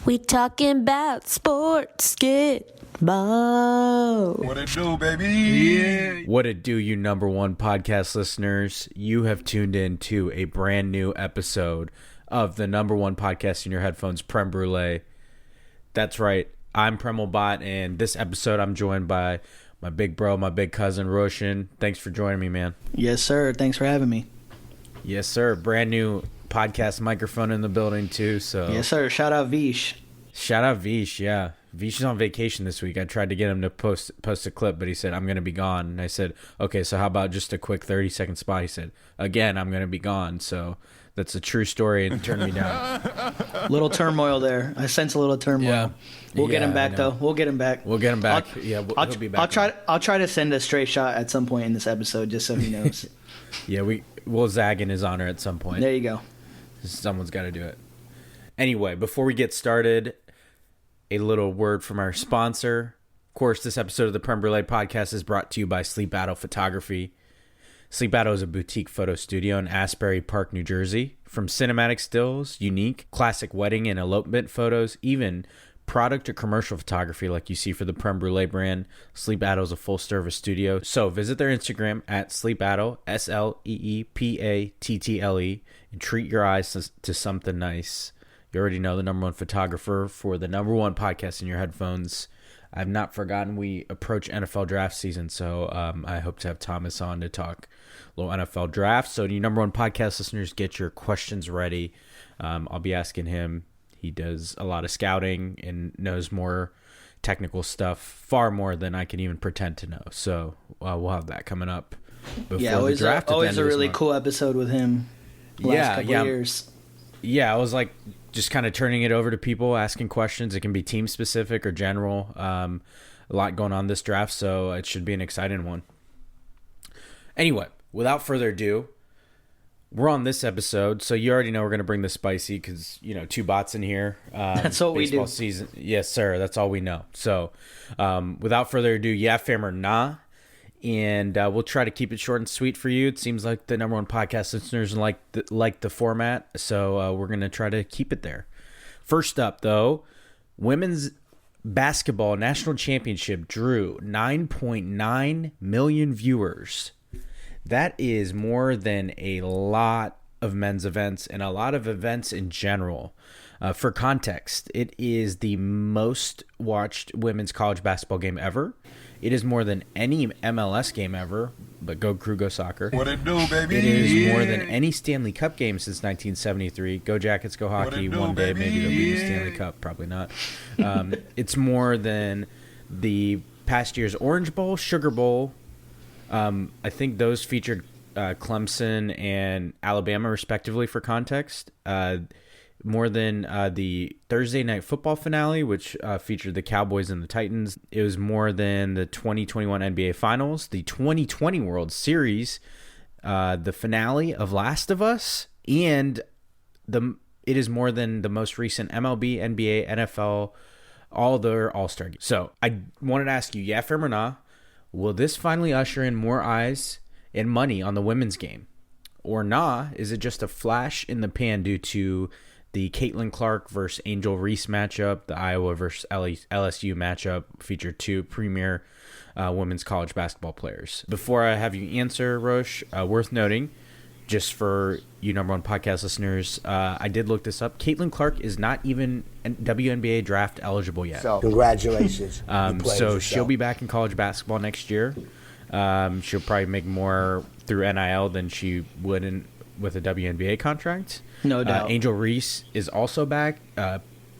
We talking about sports, get ball. What it do, baby? Yeah. What it do, you number one podcast listeners? You have tuned in to a brand new episode of the number one podcast in your headphones, Prem Brulee. That's right. I'm Premal Bhatt, and this episode I'm joined by my big bro, my big cousin, Roshan. Thanks for joining me, man. Yes, sir. Thanks for having me. Yes, sir. Brand new podcast microphone in the building, too. So yes, sir. Shout out Vish. Shout out Vish, yeah. Vish is on vacation this week. I tried to get him to post a clip, but he said, I'm going to be gone. And I said, okay, so how about just a quick 30-second spot? He said, again, I'm going to be gone. So that's a true story and turned me down. Little turmoil there. I sense a little turmoil. Yeah. We'll get him back, though. We'll get him back. We'll get him back. He'll be back. I'll try to send a straight shot at some point in this episode just so he knows. Yeah, we'll zag in his honor at some point. There you go. Someone's got to do it. Anyway, before we get started, a little word from our sponsor. Of course, this episode of the Prem Brulee podcast is brought to you by Sleep Battle Photography. Sleep Battle is a boutique photo studio in Asbury Park, New Jersey. From cinematic stills, unique, classic wedding and elopement photos, even product or commercial photography like you see for the Prem Brulee brand, Sleep Battle is a full-service studio. So visit their Instagram at Sleep Battle, SLEEPATTLE, and treat your eyes to something nice. You already know the number one photographer for the number one podcast in your headphones. I've not forgotten we approach NFL draft season, so I hope to have Thomas on to talk a little NFL draft. So you number one podcast listeners, get your questions ready. I'll be asking him. He does a lot of scouting and knows more technical stuff, far more than I can even pretend to know. So we'll have that coming up before the draft. Always a really cool episode with him. Last couple years. Yeah, I was like just kind of turning it over to people, asking questions. It can be team specific or general. A lot going on this draft, so it should be an exciting one. Anyway, without further ado, we're on this episode, so you already know we're going to bring the spicy because, two bots in here. That's what we do. Baseball season. Yes, sir. That's all we know. So without further ado, yeah, fam or nah. And we'll try to keep it short and sweet for you. It seems like the number one podcast listeners like the format, so we're going to try to keep it there. First up, though, women's basketball national championship drew 9.9 million viewers. That is more than a lot of men's events and a lot of events in general. For context, it is the most watched women's college basketball game ever. It is more than any MLS game ever, but go Crew, go Soccer. What it do, baby? It is more than any Stanley Cup game since 1973. Go Jackets, go Hockey. One day, maybe they'll be the Stanley Cup. Probably not. It's more than the past year's Orange Bowl, Sugar Bowl. I think those featured Clemson and Alabama, respectively, for context. More than the Thursday Night Football finale, which featured the Cowboys and the Titans. It was more than the 2021 NBA Finals, the 2020 World Series, the finale of Last of Us, and it is more than the most recent MLB, NBA, NFL, all their All-Star games. So I wanted to ask you, yeah, fam or nah, will this finally usher in more eyes and money on the women's game? Or nah, is it just a flash in the pan due to the Caitlin Clark versus Angel Reese matchup, the Iowa versus LSU matchup featured two premier women's college basketball players? Before I have you answer, Roche, worth noting, just for you number one podcast listeners, I did look this up. Caitlin Clark is not even WNBA draft eligible yet. So, congratulations. So she'll be back in college basketball next year. She'll probably make more through NIL than she would with a WNBA contract. No doubt. Angel Reese is also back.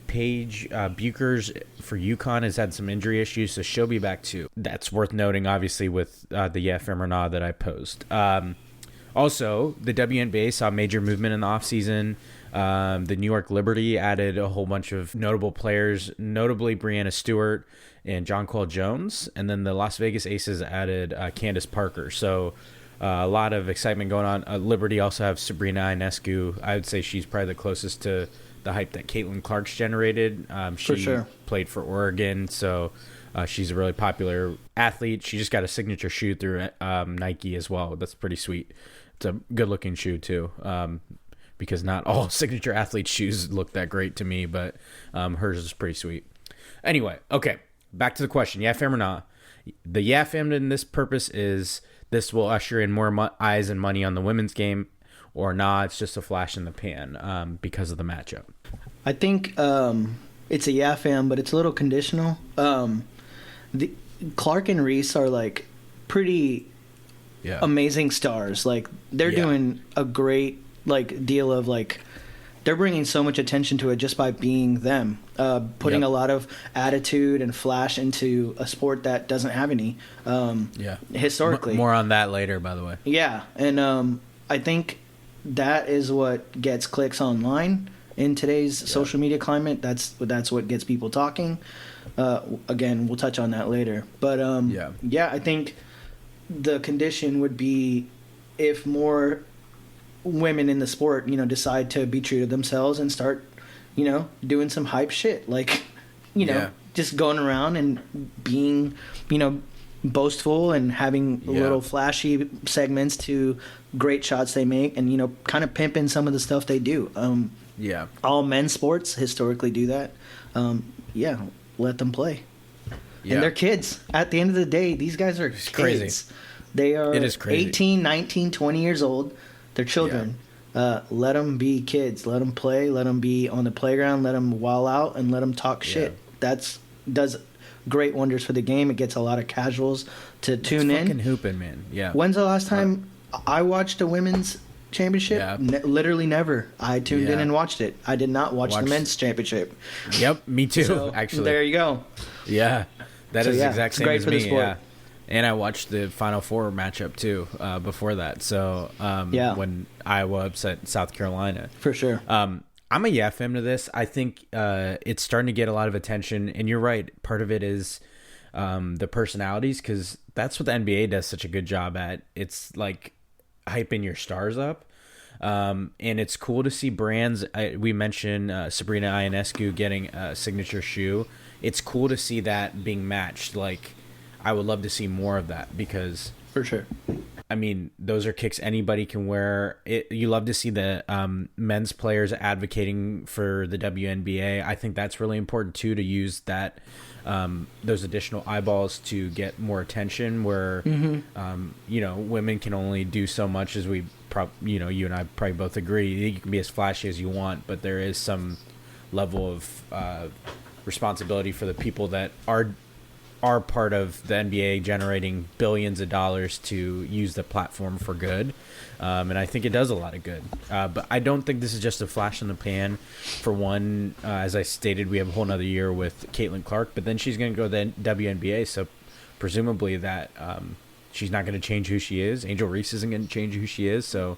Paige Buchers for UConn has had some injury issues, so she'll be back too. That's worth noting, obviously, with the yeah, fam or nah that I posed. Also, the WNBA saw major movement in the offseason. The New York Liberty added a whole bunch of notable players, notably Breanna Stewart and Jonquel Jones. And then the Las Vegas Aces added Candace Parker. So a lot of excitement going on. Liberty also have Sabrina Ionescu. I would say she's probably the closest to the hype that Caitlin Clark's generated. She for sure. Played for Oregon, so she's a really popular athlete. She just got a signature shoe through Nike as well. That's pretty sweet. It's a good-looking shoe, too. because not all signature athlete shoes look that great to me, but hers is pretty sweet. Anyway, okay, back to the question. Yeah, fam or not? The yeah fam in this purpose is this will usher in more eyes and money on the women's game, or nah, it's just a flash in the pan because of the matchup. I think it's a yeah fam, but it's a little conditional. The Clark and Reese are like pretty amazing stars. Like they're doing a great like deal of like they're bringing so much attention to it just by being them, putting a lot of attitude and flash into a sport that doesn't have any historically. More on that later, by the way. Yeah, and I think that is what gets clicks online in today's social media climate. That's what gets people talking. Again, we'll touch on that later. But I think the condition would be if more women in the sport, decide to be true to themselves and start, doing some hype shit. Like, just going around and being, boastful and having little flashy segments to great shots they make and, kind of pimping some of the stuff they do. All men's sports historically do that. Let them play. And they're kids. At the end of the day, these guys are kids. Crazy. They are It is crazy. 18, 19, 20 years old. They're children. Let them be kids. Let them play. Let them be on the playground. Let them wall out and let them talk shit. That's does great wonders for the game. It gets a lot of casuals to tune in. Fucking hooping, man. Yeah. When's the last time I watched a women's championship? Literally never. I tuned in and watched it. I did not watch the men's championship. Yep, me too. So, actually, there you go. Yeah, that is the exact same as me. Yeah. And I watched the Final Four matchup too before that. So when Iowa upset South Carolina, for sure. I'm a fam to this. I think it's starting to get a lot of attention, and you're right. Part of it is the personalities, because that's what the NBA does such a good job at. It's like hyping your stars up. And it's cool to see brands. We mentioned Sabrina Ionescu getting a signature shoe. It's cool to see that being matched. Like, I would love to see more of that, because for sure, I mean, those are kicks anybody can wear. You love to see the men's players advocating for the WNBA. I think that's really important too, to use that those additional eyeballs to get more attention. Where women can only do so much, as we you and I probably both agree. You can be as flashy as you want, but there is some level of responsibility for the people that are part of the NBA generating billions of dollars to use the platform for good. And I think it does a lot of good. But I don't think this is just a flash in the pan. For one, as I stated, we have a whole nother year with Caitlin Clark, but then she's going to go to the WNBA. So presumably that she's not going to change who she is. Angel Reese isn't going to change who she is. So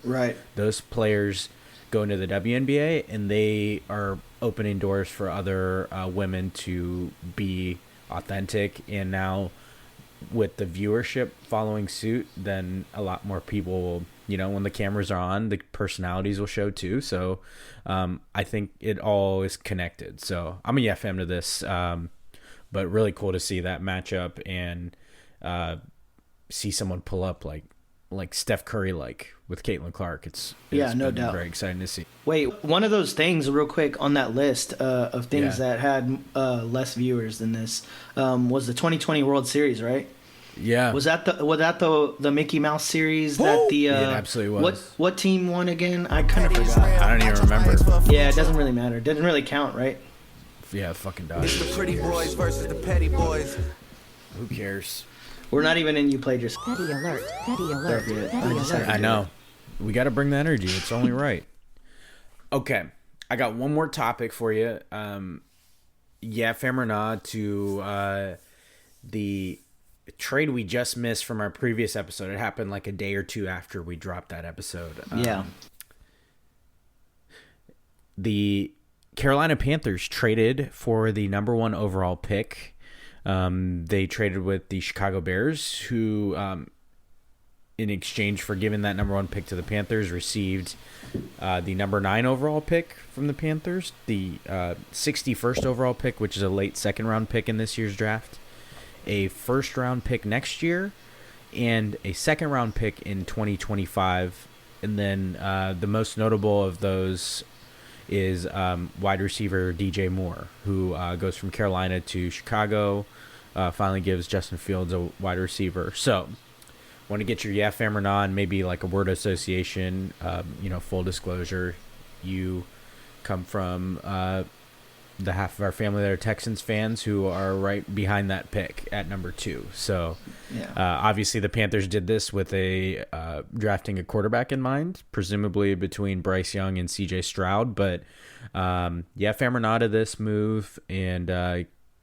those players go into the WNBA, and they are opening doors for other women to be authentic. And now with the viewership following suit, then a lot more people will, when the cameras are on, the personalities will show too. So I think it all is connected. So I'm a fam to this, but really cool to see that matchup and see someone pull up like Steph Curry, with Caitlin Clark. It's no doubt very exciting to see. Wait, one of those things real quick on that list of things that had less viewers than this was the 2020 World Series, right? Yeah. Was that the Mickey Mouse series that the it absolutely was. What team won again? I kind of forgot. I don't even remember. Yeah, it doesn't really matter. It doesn't really count, right? Yeah, fucking does. It's the pretty boys versus the petty boys. Who cares? We're not even in You Played Your... Petty alert. Petty alert. Petty alert. I know. We got to bring the energy. It's only right. Okay. I got one more topic for you. Fam or nah, to the trade we just missed from our previous episode. It happened like a day or two after we dropped that episode. The Carolina Panthers traded for the number 1 overall pick. They traded with the Chicago Bears, who, in exchange for giving that number 1 pick to the Panthers, received the number 9 overall pick from the Panthers, the 61st overall pick, which is a late second-round pick in this year's draft, a first-round pick next year, and a second-round pick in 2025 And then the most notable of those is wide receiver DJ Moore, who goes from Carolina to Chicago, finally gives Justin Fields a wide receiver. So want to get your yeah, fam, or non, maybe like a word association. Full disclosure, you come from the half of our family that are Texans fans who are right behind that pick at number 2. So obviously the Panthers did this with a drafting a quarterback in mind, presumably between Bryce Young and CJ Stroud. But yeah, fam or not of this move, and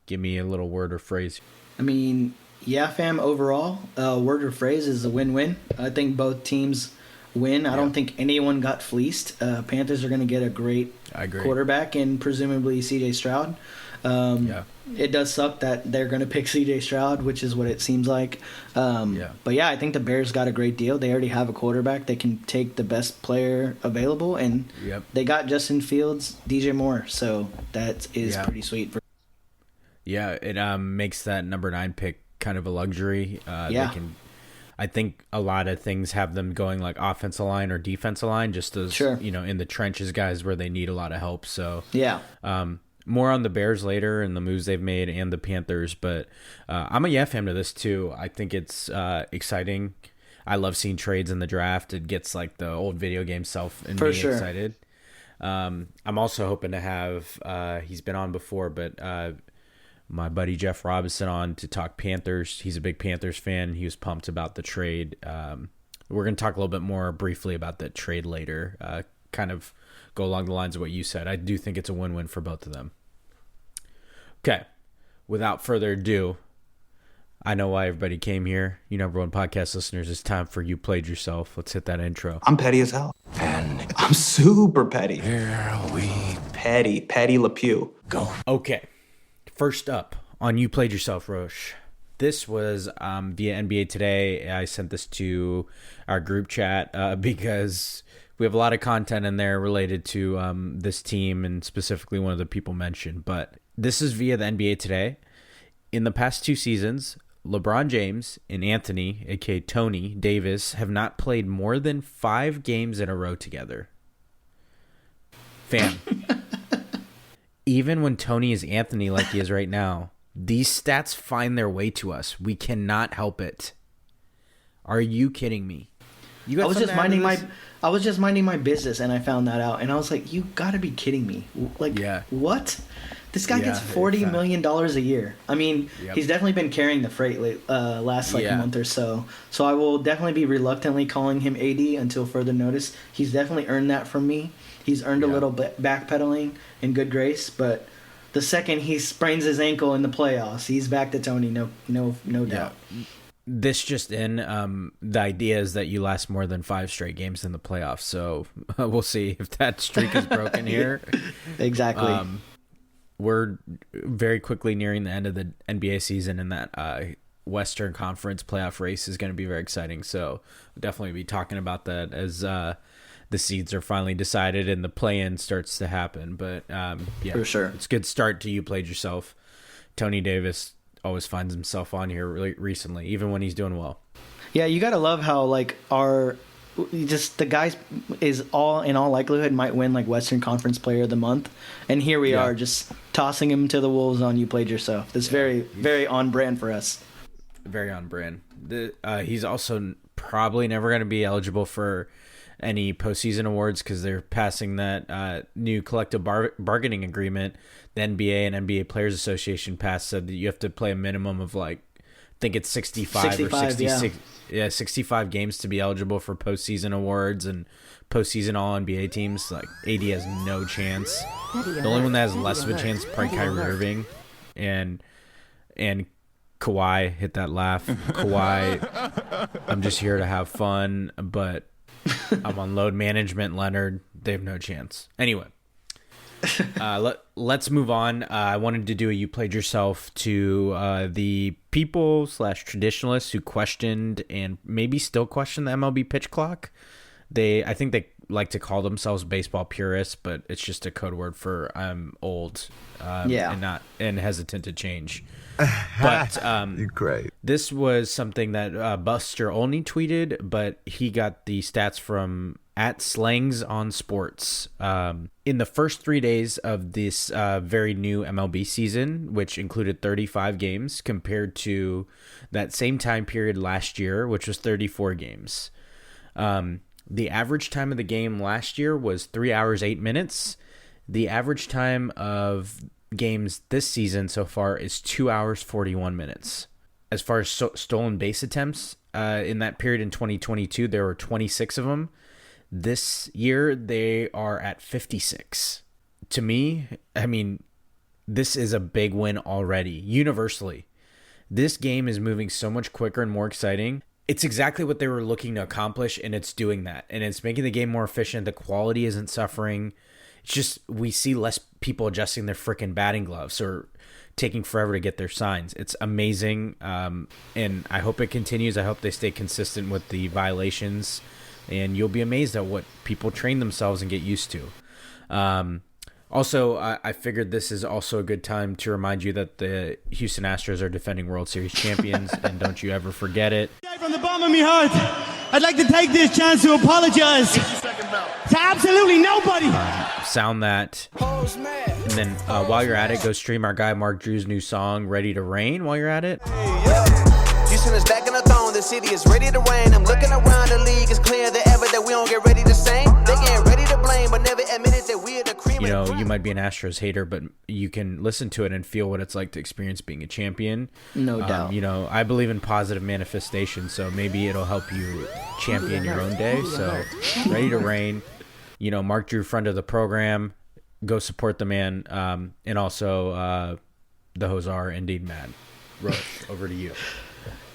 give me a little word or phrase. I mean, yeah, fam, overall, word or phrase is a win-win. I think both teams win. I don't think anyone got fleeced. Panthers are going to get a great quarterback and presumably CJ Stroud. It does suck that they're going to pick CJ Stroud, which is what it seems like. But yeah, I think the Bears got a great deal. They already have a quarterback. They can take the best player available, and they got Justin Fields, DJ Moore. So that is pretty sweet. It makes that number 9 pick kind of a luxury. I think a lot of things have them going like offensive line or defensive line, just as in the trenches guys where they need a lot of help. So more on the Bears later and the moves they've made and the Panthers, but I'm a yeah fam to this too. I think it's exciting. I love seeing trades in the draft. It gets like the old video game self and me excited. I'm also hoping to have he's been on before, but my buddy Jeff Robinson on to talk Panthers. He's a big Panthers fan. He was pumped about the trade. We're going to talk a little bit more briefly about that trade later, kind of go along the lines of what you said. I do think it's a win-win for both of them. Okay, without further ado, I know why everybody came here. Number one podcast listeners, it's time for You Played Yourself. Let's hit that intro. I'm petty as hell. And I'm super petty. Here we Petty Le Pew. go. Okay. First up on You Played Yourself, Roche. This was via NBA Today. I sent this to our group chat because we have a lot of content in there related to this team and specifically one of the people mentioned. But this is via the NBA Today. In the past 2 seasons, LeBron James and Anthony, aka Tony Davis, have not played more than 5 games in a row together. Fam. Even when Tony is Anthony like he is right now, these stats find their way to us. We cannot help it. Are you kidding me? I was just minding my business and I found that out, and I was like, you got to be kidding me. What? This guy gets $40 million a year. I mean, he's definitely been carrying the freight last month or so. So I will definitely be reluctantly calling him AD until further notice. He's definitely earned that from me. He's earned a little bit backpedaling in good grace, but the second he sprains his ankle in the playoffs, he's back to Tony. No doubt. This just in, the idea is that you last more than 5 straight games in the playoffs. So we'll see if that streak is broken here. Exactly. We're very quickly nearing the end of the NBA season, and that Western Conference playoff race is going to be very exciting. So we'll definitely be talking about that as the seeds are finally decided and the play-in starts to happen. But for sure, it's a good start to You Played Yourself. Tony Davis always finds himself on here really recently, even when he's doing well. Yeah, you gotta love how the guy is in all likelihood might win like Western Conference Player of the Month, and here we are just tossing him to the wolves on You Played Yourself. That's very, very on brand for us. Very on brand. He's also probably never going to be eligible for any postseason awards because they're passing that new collective bargaining agreement. The NBA and NBA Players Association passed, said that you have to play a minimum of I think it's 65 or 66. Yeah, 65 games to be eligible for postseason awards and postseason All NBA teams. Like AD has no chance. The only one that has less of a chance is probably Kyrie Irving, and Kawhi. Hit that laugh, Kawhi. I'm just here to have fun, but I'm on load management. Leonard, they have no chance. Anyway, let's move on. I wanted to do a You Played Yourself to the people / traditionalists who questioned and maybe still question the MLB pitch clock. I think they like to call themselves baseball purists, but it's just a code word for I'm old and hesitant to change. But Great. This was something that Buster Olney tweeted, but he got the stats from at Slangs on Sports. In the first 3 days of this very new MLB season, which included 35 games compared to that same time period last year, which was 34 games. The average time of the game last year was 3 hours, 8 minutes. The average time of games this season so far is 2 hours, 41 minutes. As far as stolen base attempts, in that period in 2022, there were 26 of them. This year, they are at 56. To me, I mean, this is a big win already, universally. This game is moving so much quicker and more exciting. It's exactly what they were looking to accomplish, and it's doing that. And it's making the game more efficient. The quality isn't suffering. It's just we see less people adjusting their freaking batting gloves or taking forever to get their signs. It's amazing, and I hope it continues. I hope they stay consistent with the violations, and you'll be amazed at what people train themselves and get used to. Also, I figured this is also a good time to remind you that the Houston Astros are defending World Series champions, and don't you ever forget it. From the bottom of my heart, I'd like to take this chance to apologize to absolutely nobody. Sound that. And then while you're at it, go stream our guy Mark Drew's new song, Ready to Rain, while you're at it. Houston is back in the throne, the city is ready to rain. I'm looking around the league, it's clear that ever that we don't get ready to sing. They getting ready to blame, but never admitted that we're the cream. You know, you might be an Astros hater, but you can listen to it and feel what it's like to experience being a champion. No doubt. You know, I believe in positive manifestation, so maybe it'll help you champion your own day. So, Ready to Rain. You know, Mark Drew, friend of the program. Go support the man. And also the Hosar, Indeed Man. Roach, over to you.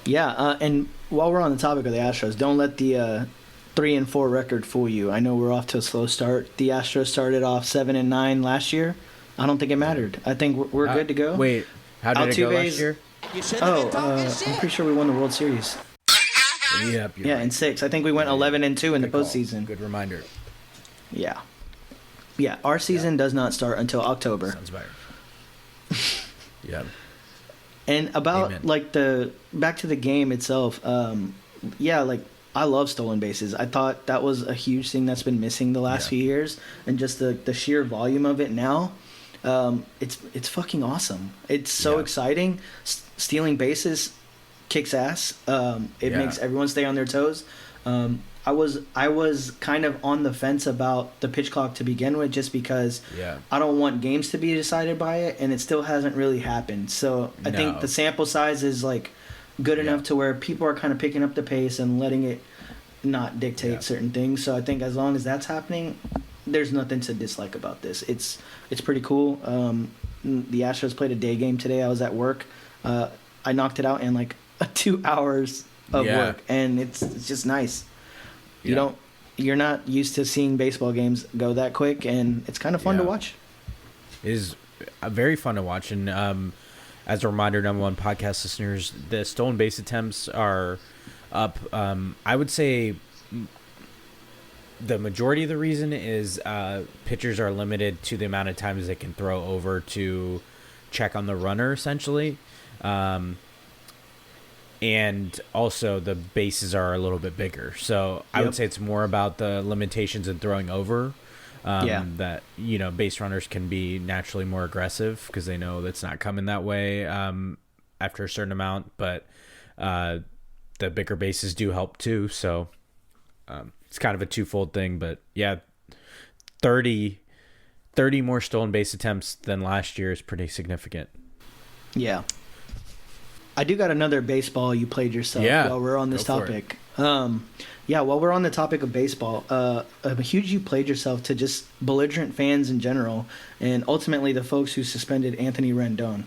Yeah, and while we're on the topic of the Astros, don't let the 3-4 record fool you. I know we're off to a slow start. The Astros started off 7-9 last year. I don't think it mattered. I think we're good to go. Wait, how did it go last year? I'm pretty sure we won the World Series. Yep, yeah, right. in 6. I think we went 11-2 in the postseason. Good reminder. Yeah. Yeah, our season does not start until October. Sounds better. Yeah. And about Amen. like back to the game itself, like I love stolen bases. I thought that was a huge thing that's been missing the last few years, and just the sheer volume of it now, it's fucking awesome. It's so exciting. Stealing bases kicks ass. It makes everyone stay on their toes. I was kind of on the fence about the pitch clock to begin with, just because I don't want games to be decided by it, and it still hasn't really happened. So I think the sample size is like good enough to where people are kind of picking up the pace and letting it not dictate certain things. So I think as long as that's happening, there's nothing to dislike about this. It's pretty cool. The Astros played a day game today. I was at work. I knocked it out in like 2 hours of work, and it's just nice. You're not used to seeing baseball games go that quick, and it's kind of fun to watch. It is very fun to watch, and as a reminder, number one podcast listeners, the stolen base attempts are up. I would say the majority of the reason is pitchers are limited to the amount of times they can throw over to check on the runner, essentially. And also the bases are a little bit bigger. So I would say it's more about the limitations in throwing over. That, you know, base runners can be naturally more aggressive because they know that's not coming that way after a certain amount. But the bigger bases do help too. So it's kind of a twofold thing. But yeah, 30 more stolen base attempts than last year is pretty significant. Yeah. I do got another baseball you played yourself while we're on this topic. While we're on the topic of baseball, a huge you played yourself to just belligerent fans in general, and ultimately the folks who suspended Anthony Rendon.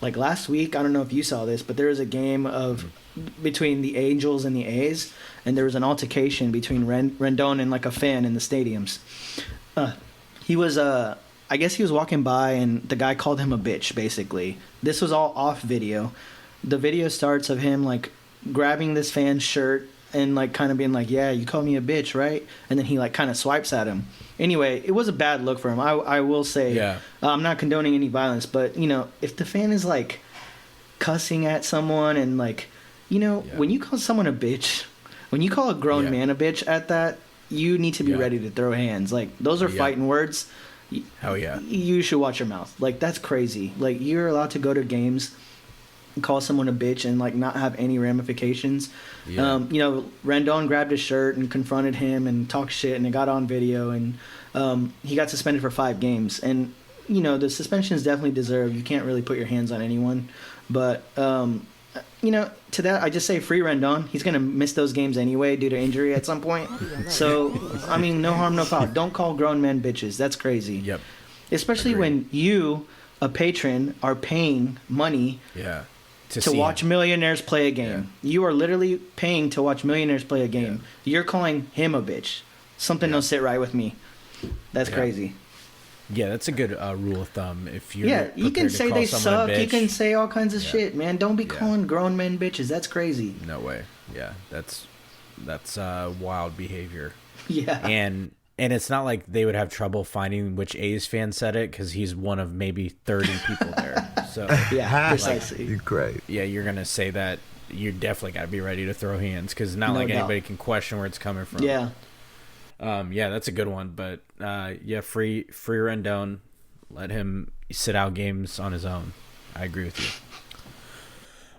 Like last week, I don't know if you saw this, but there was a game between the Angels and the A's, and there was an altercation between Rendon and like a fan in the stadiums. He was I guess he was walking by, and the guy called him a bitch, basically. This was all off video. The video starts of him like grabbing this fan's shirt and like kind of being like, yeah, you called me a bitch, right? And then he like kind of swipes at him. Anyway, it was a bad look for him. I will say, I'm not condoning any violence, but you know, if the fan is like cussing at someone and like, you know, when you call someone a bitch, when you call a grown man a bitch at that, you need to be Yeah. ready to throw hands. Like, those are Yeah. fighting words. Hell yeah. You should watch your mouth. Like, that's crazy. Like, you're allowed to go to games and call someone a bitch and, like, not have any ramifications. Yeah. You know, Rendon grabbed his shirt and confronted him and talked shit, and it got on video, and he got suspended for 5 games. And, you know, the suspension is definitely deserved. You can't really put your hands on anyone. But, you know, to that, I just say free Rendon. He's going to miss those games anyway due to injury at some point. So, I mean, no harm, no foul. Don't call grown men bitches. That's crazy. Yep. Especially Agreed. when you, a patron, are paying money Yeah. to see watch him. millionaires play a game. You are literally paying to watch millionaires play a game. You're calling him a bitch. Something don't sit right with me. That's Yeah. crazy. Yeah, that's a good rule of thumb. If you're Yeah, you prepared can to say call they someone a suck. You bitch, can say all kinds of Yeah. shit, man. Don't be Yeah. calling grown men bitches. That's crazy. No way. Yeah, that's wild behavior. Yeah. And it's not like they would have trouble finding which A's fan said it because he's one of maybe 30 people there. So Yeah, precisely. You're great. yeah, you're gonna say that. You definitely got to be ready to throw hands because not No like doubt. anybody can question where it's coming from. Yeah. Yeah, that's a good one. But yeah, free Rendon. Let him sit out games on his own. I agree with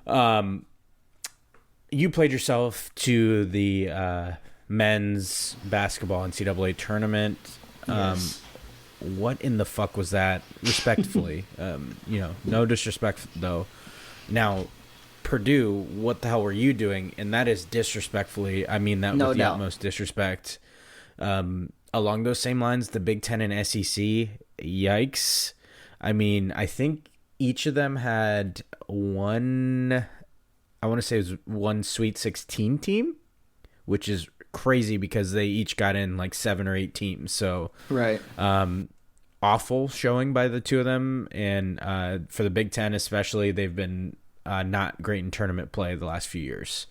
you. You played yourself to the men's basketball NCAA tournament. Yes. What in the fuck was that? Respectfully, you know, no disrespect though. Now, Purdue, what the hell were you doing? And that is disrespectfully. I mean that No with the doubt. utmost disrespect. Along those same lines, the Big Ten and SEC, yikes. I mean, I think each of them had one, I want to say it was one Sweet 16 team, which is crazy because they each got in like 7 or 8 teams. So Right. awful showing by the two of them. And for the Big Ten especially, they've been not great in tournament play the last few years.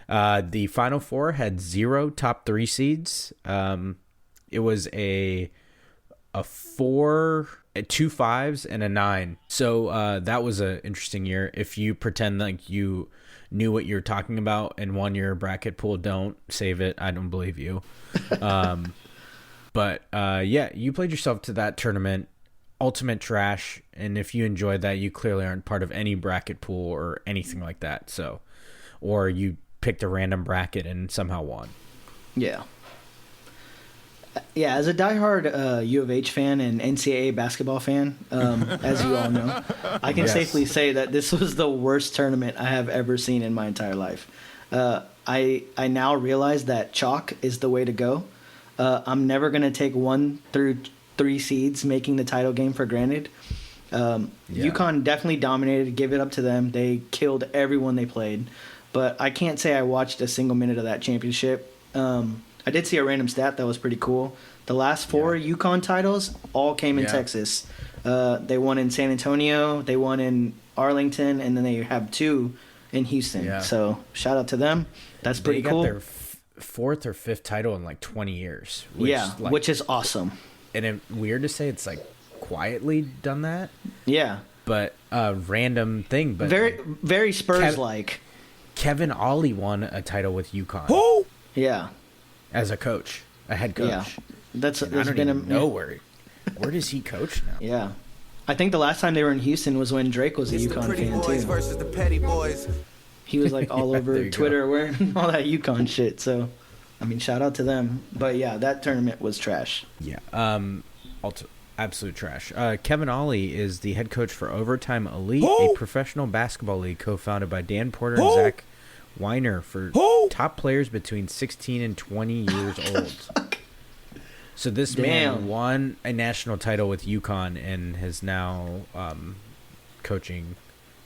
The Final Four had 0 top 3 seeds. It was a 4, 2 5s, and a 9. So that was an interesting year. If you pretend like you knew what you're talking about and won your bracket pool, don't save it. I don't believe you. But yeah, you played yourself to that tournament. Ultimate trash. And if you enjoyed that, you clearly aren't part of any bracket pool or anything like that. So, or you picked a random bracket and somehow won. Yeah. Yeah, as a diehard U of H fan and NCAA basketball fan, as you all know, I can Yes. safely say that this was the worst tournament I have ever seen in my entire life. I now realize that chalk is the way to go. I'm never going to take 1 through 3 seeds making the title game for granted. UConn definitely dominated. Give it up to them. They killed everyone they played. But I can't say I watched a single minute of that championship. I did see a random stat that was pretty cool. The last 4 UConn titles all came in Texas. They won in San Antonio, they won in Arlington, and then they have 2 in Houston. Yeah. So shout out to them. That's pretty They got cool. their 4th or 5th title in like 20 years. Which, Yeah, like, which is awesome. and it, weird to say it's like quietly done that, Yeah. but a random thing. But Very like, very Spurs like. Kevin Ollie won a title with UConn Yeah. as a coach, a head coach. Yeah. That's And I there's don't been even a know where does he coach now? Yeah. I think the last time they were in Houston was when Drake was a It's the UConn pretty fan boys too. versus the petty boys. He was like all There over you go. Twitter wearing all that UConn shit. So, I mean, shout out to them. But yeah, that tournament was trash. Yeah. Absolute trash. Kevin Ollie is the head coach for Overtime Elite, a professional basketball league co-founded by Dan Porter and Zach Weiner for top players between 16 and 20 years old. So this man Damn. won a national title with UConn and is now coaching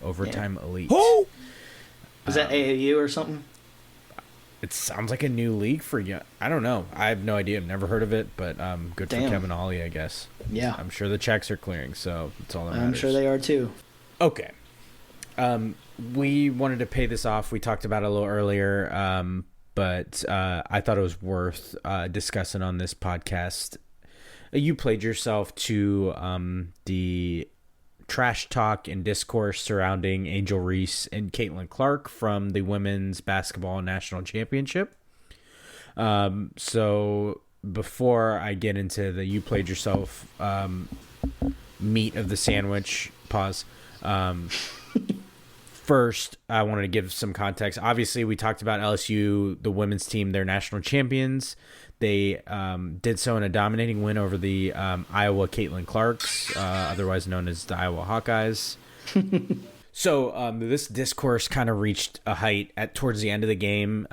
Overtime Elite. Is that AAU or something? It sounds like a new league for you. I don't know. I have no idea. I've never heard of it, but good for Damn. Kevin Ollie, I guess. Yeah. I'm sure the checks are clearing, so that's all that matters. I'm sure they are too. Okay. We wanted to pay this off. We talked about it a little earlier, but I thought it was worth discussing on this podcast. You played yourself to the trash talk and discourse surrounding Angel Reese and Caitlin Clark from the Women's Basketball National Championship. So before I get into the you played yourself meat of the sandwich, pause. First, I wanted to give some context. Obviously, we talked about LSU, the women's team, they're national champions. They did so in a dominating win over the Iowa Caitlin Clarks, otherwise known as the Iowa Hawkeyes. So this discourse kind of reached a height towards the end of the game.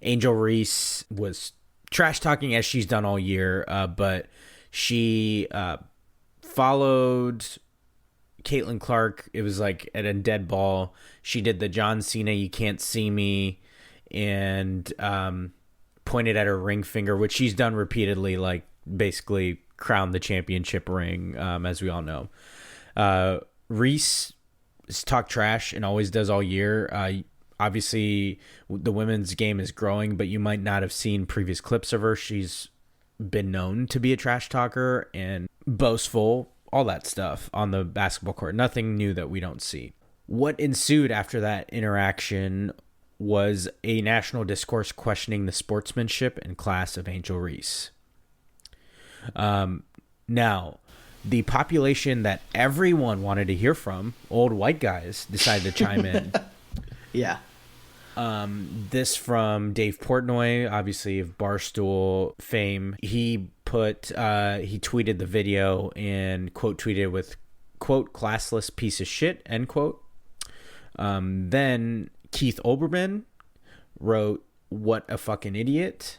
Angel Reese was trash talking as she's done all year, but she followed Caitlin Clark. It was like at a dead ball. She did the John Cena "You Can't See Me" and pointed at her ring finger, which she's done repeatedly, like basically crowned the championship ring, as we all know. Reese talk trash and always does all year. Obviously, the women's game is growing, but you might not have seen previous clips of her. She's been known to be a trash talker and boastful, all that stuff on the basketball court. Nothing new that we don't see. What ensued after that interaction was a national discourse questioning the sportsmanship and class of Angel Reese. Now, the population that everyone wanted to hear from, old white guys, decided to chime in. Yeah. This from Dave Portnoy, obviously of Barstool fame. He tweeted the video and quote tweeted with quote classless piece of shit, end quote. Then Keith Olbermann wrote, "What a fucking idiot."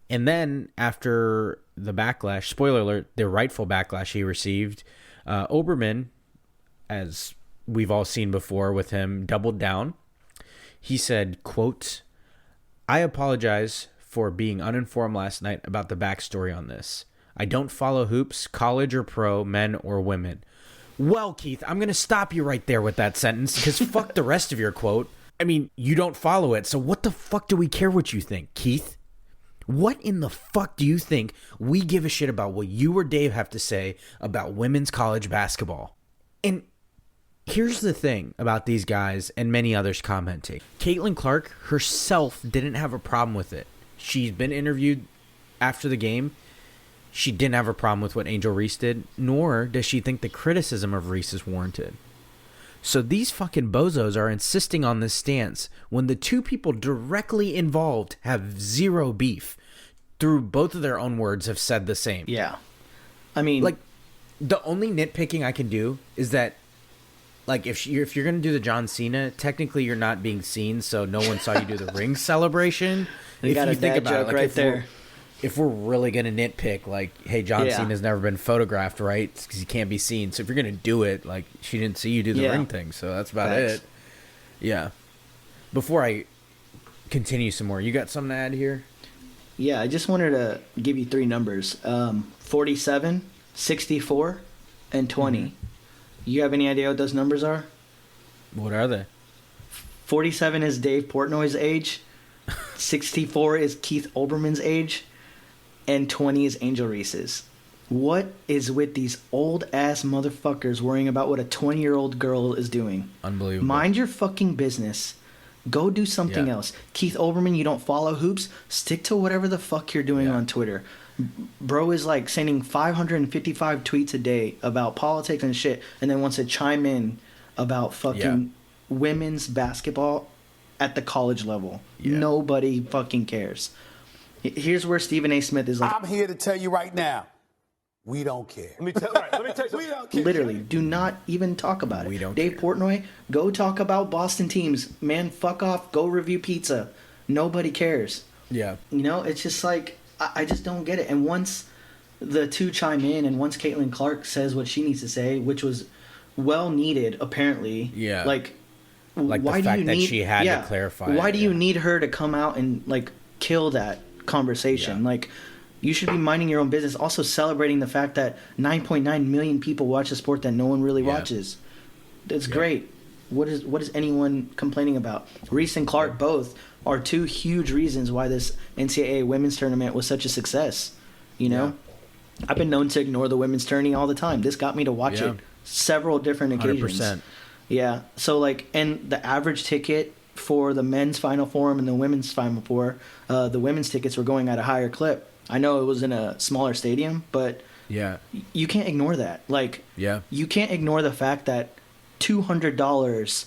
And then after the backlash, spoiler alert, the rightful backlash he received, Olbermann, as we've all seen before with him, doubled down. He said, quote, "I apologize for being uninformed last night about the backstory on this. I don't follow hoops, college or pro, men or women." Well, Keith, I'm going to stop you right there with that sentence because fuck the rest of your quote. I mean, you don't follow it, so what the fuck do we care what you think, Keith? What in the fuck do you think we give a shit about what you or Dave have to say about women's college basketball? And here's the thing about these guys and many others commenting. Caitlin Clark herself didn't have a problem with it. She's been interviewed after the game. She didn't have a problem with what Angel Reese did, nor does she think the criticism of Reese is warranted. So these fucking bozos are insisting on this stance when the two people directly involved have zero beef. Through both of their own words have said the same. Yeah. I mean, like, the only nitpicking I can do is that, like, if you're going to do the John Cena, technically you're not being seen, so no one saw you do the ring celebration. You got a dad joke like, right there. If we're really going to nitpick, like, hey, John Cena's never been photographed, right? Because he can't be seen. So if you're going to do it, like, she didn't see you do the ring thing. So that's about it. Yeah. Before I continue some more, you got something to add here? Yeah, I just wanted to give you three numbers. 47, 64, and 20. Mm-hmm. You have any idea what those numbers are? What are they? 47 is Dave Portnoy's age. 64 is Keith Olbermann's age. And 20 is Angel Reese's. What is with these old-ass motherfuckers worrying about what a 20-year-old girl is doing? Unbelievable. Mind your fucking business. Go do something else. Keith Olbermann, you don't follow hoops? Stick to whatever the fuck you're doing on Twitter. Bro is like sending 555 tweets a day about politics and shit, and then wants to chime in about fucking women's basketball at the college level. Nobody fucking cares. Here's where Stephen A. Smith is like, I'm here to tell you right now, we don't care. Let me tell you, we don't care. Literally, do not even talk about it. We don't Dave care. Portnoy, go talk about Boston teams. Man, fuck off. Go review pizza. Nobody cares. Yeah. You know, it's just like, I just don't get it. And once the two chime in and once Caitlin Clark says what she needs to say, which was well needed, apparently. Yeah. Like Like why the fact do you that need, she had to clarify Why it, do you need her to come out and, like, kill that conversation? Yeah. Like, you should be minding your own business. Also celebrating the fact that 9.9 million people watch a sport that no one really watches. That's great. What is anyone complaining about? Reese and Clark both are two huge reasons why this NCAA women's tournament was such a success. You know? I've been known to ignore the women's tourney all the time. This got me to watch it several different occasions. 100%. Yeah. So, like, and the average ticket for the men's Final Four and the women's Final Four, the women's tickets were going at a higher clip. I know it was in a smaller stadium, but Yeah. you can't ignore that. Like, Yeah. you can't ignore the fact that $200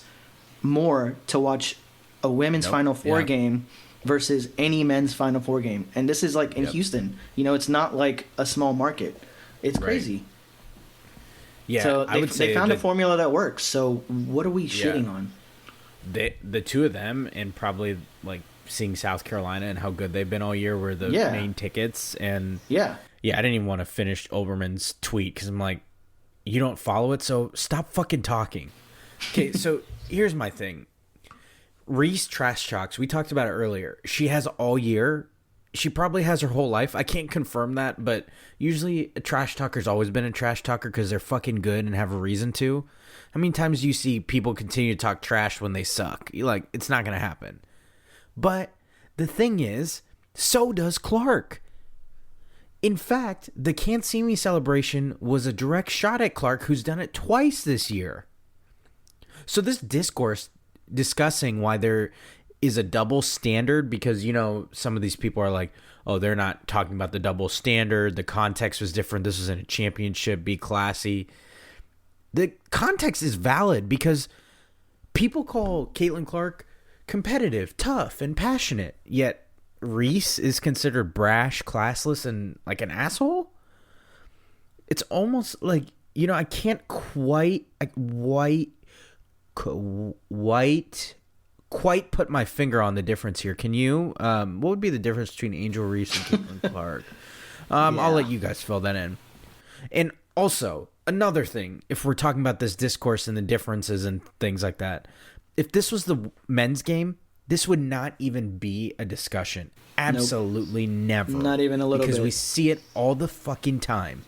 more to watch a women's Nope. Final Four Yeah. game versus any men's Final Four game. And this is like in Yep. Houston. You know, it's not like a small market. It's Right. crazy. Yeah. So I would say they found a that formula that works. So what are we shitting on? the two of them, and probably like seeing South Carolina and how good they've been all year, were the Yeah. main tickets. And Yeah. yeah, I didn't even want to finish Oberman's tweet because I'm like, you don't follow it, so stop fucking talking. Okay, so here's my thing. Reese trash talks. We talked about it earlier. She has all year. She probably has her whole life. I can't confirm that, but usually a trash talker's always been a trash talker because they're fucking good and have a reason to. How many times do you see people continue to talk trash when they suck? You're like, it's not going to happen. But the thing is, so does Clark. In fact, the Can't See Me celebration was a direct shot at Clark, who's done it twice this year. So this discourse discussing why there is a double standard, because, you know, some of these people are like, oh, they're not talking about the double standard. The context was different. This was in a championship. Be classy. The context is valid because people call Caitlin Clark competitive, tough, and passionate, yet Reese is considered brash, classless, and like an asshole. It's almost like, you know, I can't quite put my finger on the difference here. Can you? What would be the difference between Angel Reese and Caitlin Clark? I'll let you guys fill that in. And also, another thing, if we're talking about this discourse and the differences and things like that, if this was the men's game, this would not even be a discussion. Absolutely never. Not even a little because bit. we see it all the fucking time.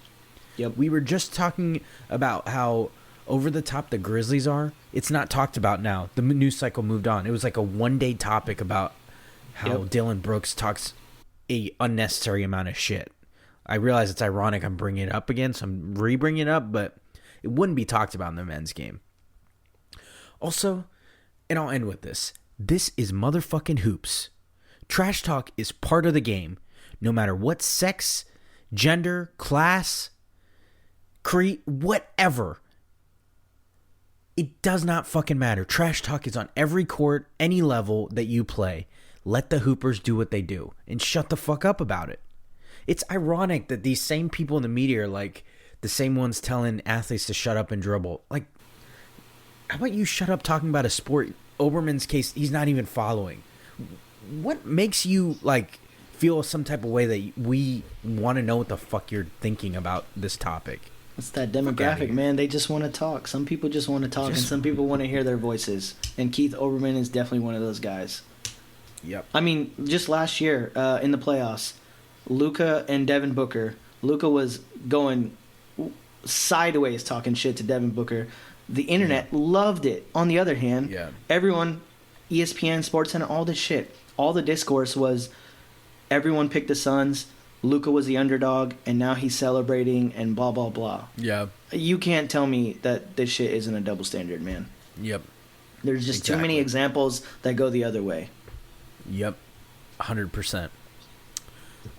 Yep. We were just talking about how over the top the Grizzlies are. It's not talked about now. The news cycle moved on. It was like a one-day topic about how Dylan Brooks talks a unnecessary amount of shit. I realize it's ironic I'm bringing it up again, so I'm re-bringing it up, but it wouldn't be talked about in the men's game. Also, and I'll end with this, this is motherfucking hoops. Trash talk is part of the game, no matter what sex, gender, class, creed, whatever. It does not fucking matter. Trash talk is on every court, any level that you play. Let the hoopers do what they do and shut the fuck up about it. It's ironic that these same people in the media are like the same ones telling athletes to shut up and dribble. Like, how about you shut up talking about a sport? Oberman's case, he's not even following. What makes you like feel some type of way that we want to know what the fuck you're thinking about this topic? It's that outta demographic, here. man. They just want to talk. Some people just want to talk, and some people want to hear their voices. And Keith Olbermann is definitely one of those guys. Yep. I mean, just last year in the playoffs, Luka and Devin Booker. Luka was going sideways talking shit to Devin Booker. The internet loved it. On the other hand, everyone, ESPN, SportsCenter, all this shit, all the discourse was everyone picked the Suns. Luka was the underdog, and now he's celebrating and blah, blah, blah. Yeah. You can't tell me that this shit isn't a double standard, man. Yep. There's just too many examples that go the other way. Yep. 100%.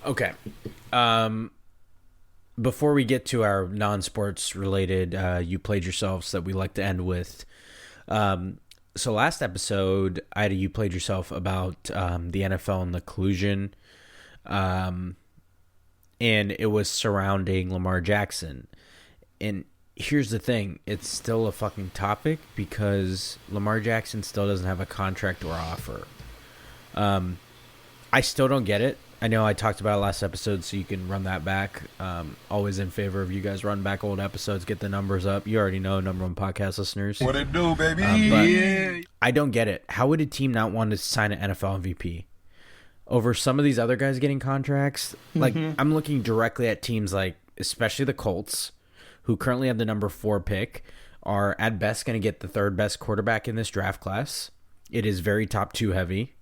Okay. Before we get to our non-sports related you played yourselves that we like to end with, so last episode I had a you played yourself about the NFL and the collusion, and it was surrounding Lamar Jackson. And here's the thing, it's still a fucking topic because Lamar Jackson still doesn't have a contract or offer. I still don't get it. I know I talked about it last episode, so you can run that back. Always in favor of you guys run back old episodes, get the numbers up. You already know, number one podcast listeners. What it do, baby? But I don't get it. How would a team not want to sign an NFL MVP over some of these other guys getting contracts? Like, I'm looking directly at teams like, especially the Colts, who currently have the number 4 pick, are at best going to get the 3rd best quarterback in this draft class. It is very top 2 heavy.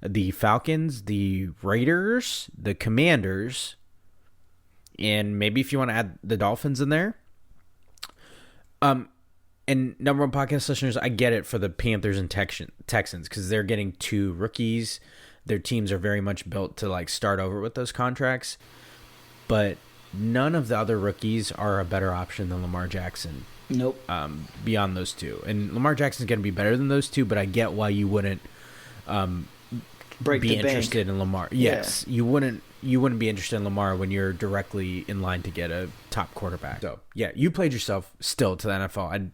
The Falcons, the Raiders, the Commanders, and maybe if you want to add the Dolphins in there. And number one podcast listeners, I get it for the Panthers and Texans because they're getting 2 rookies. Their teams are very much built to like start over with those contracts. But none of the other rookies are a better option than Lamar Jackson. Nope. Beyond those 2. And Lamar Jackson's going to be better than those 2, but I get why you wouldn't be interested in Lamar. Yes, you wouldn't be interested in Lamar when you're directly in line to get a top quarterback. So, yeah, you played yourself still to the NFL.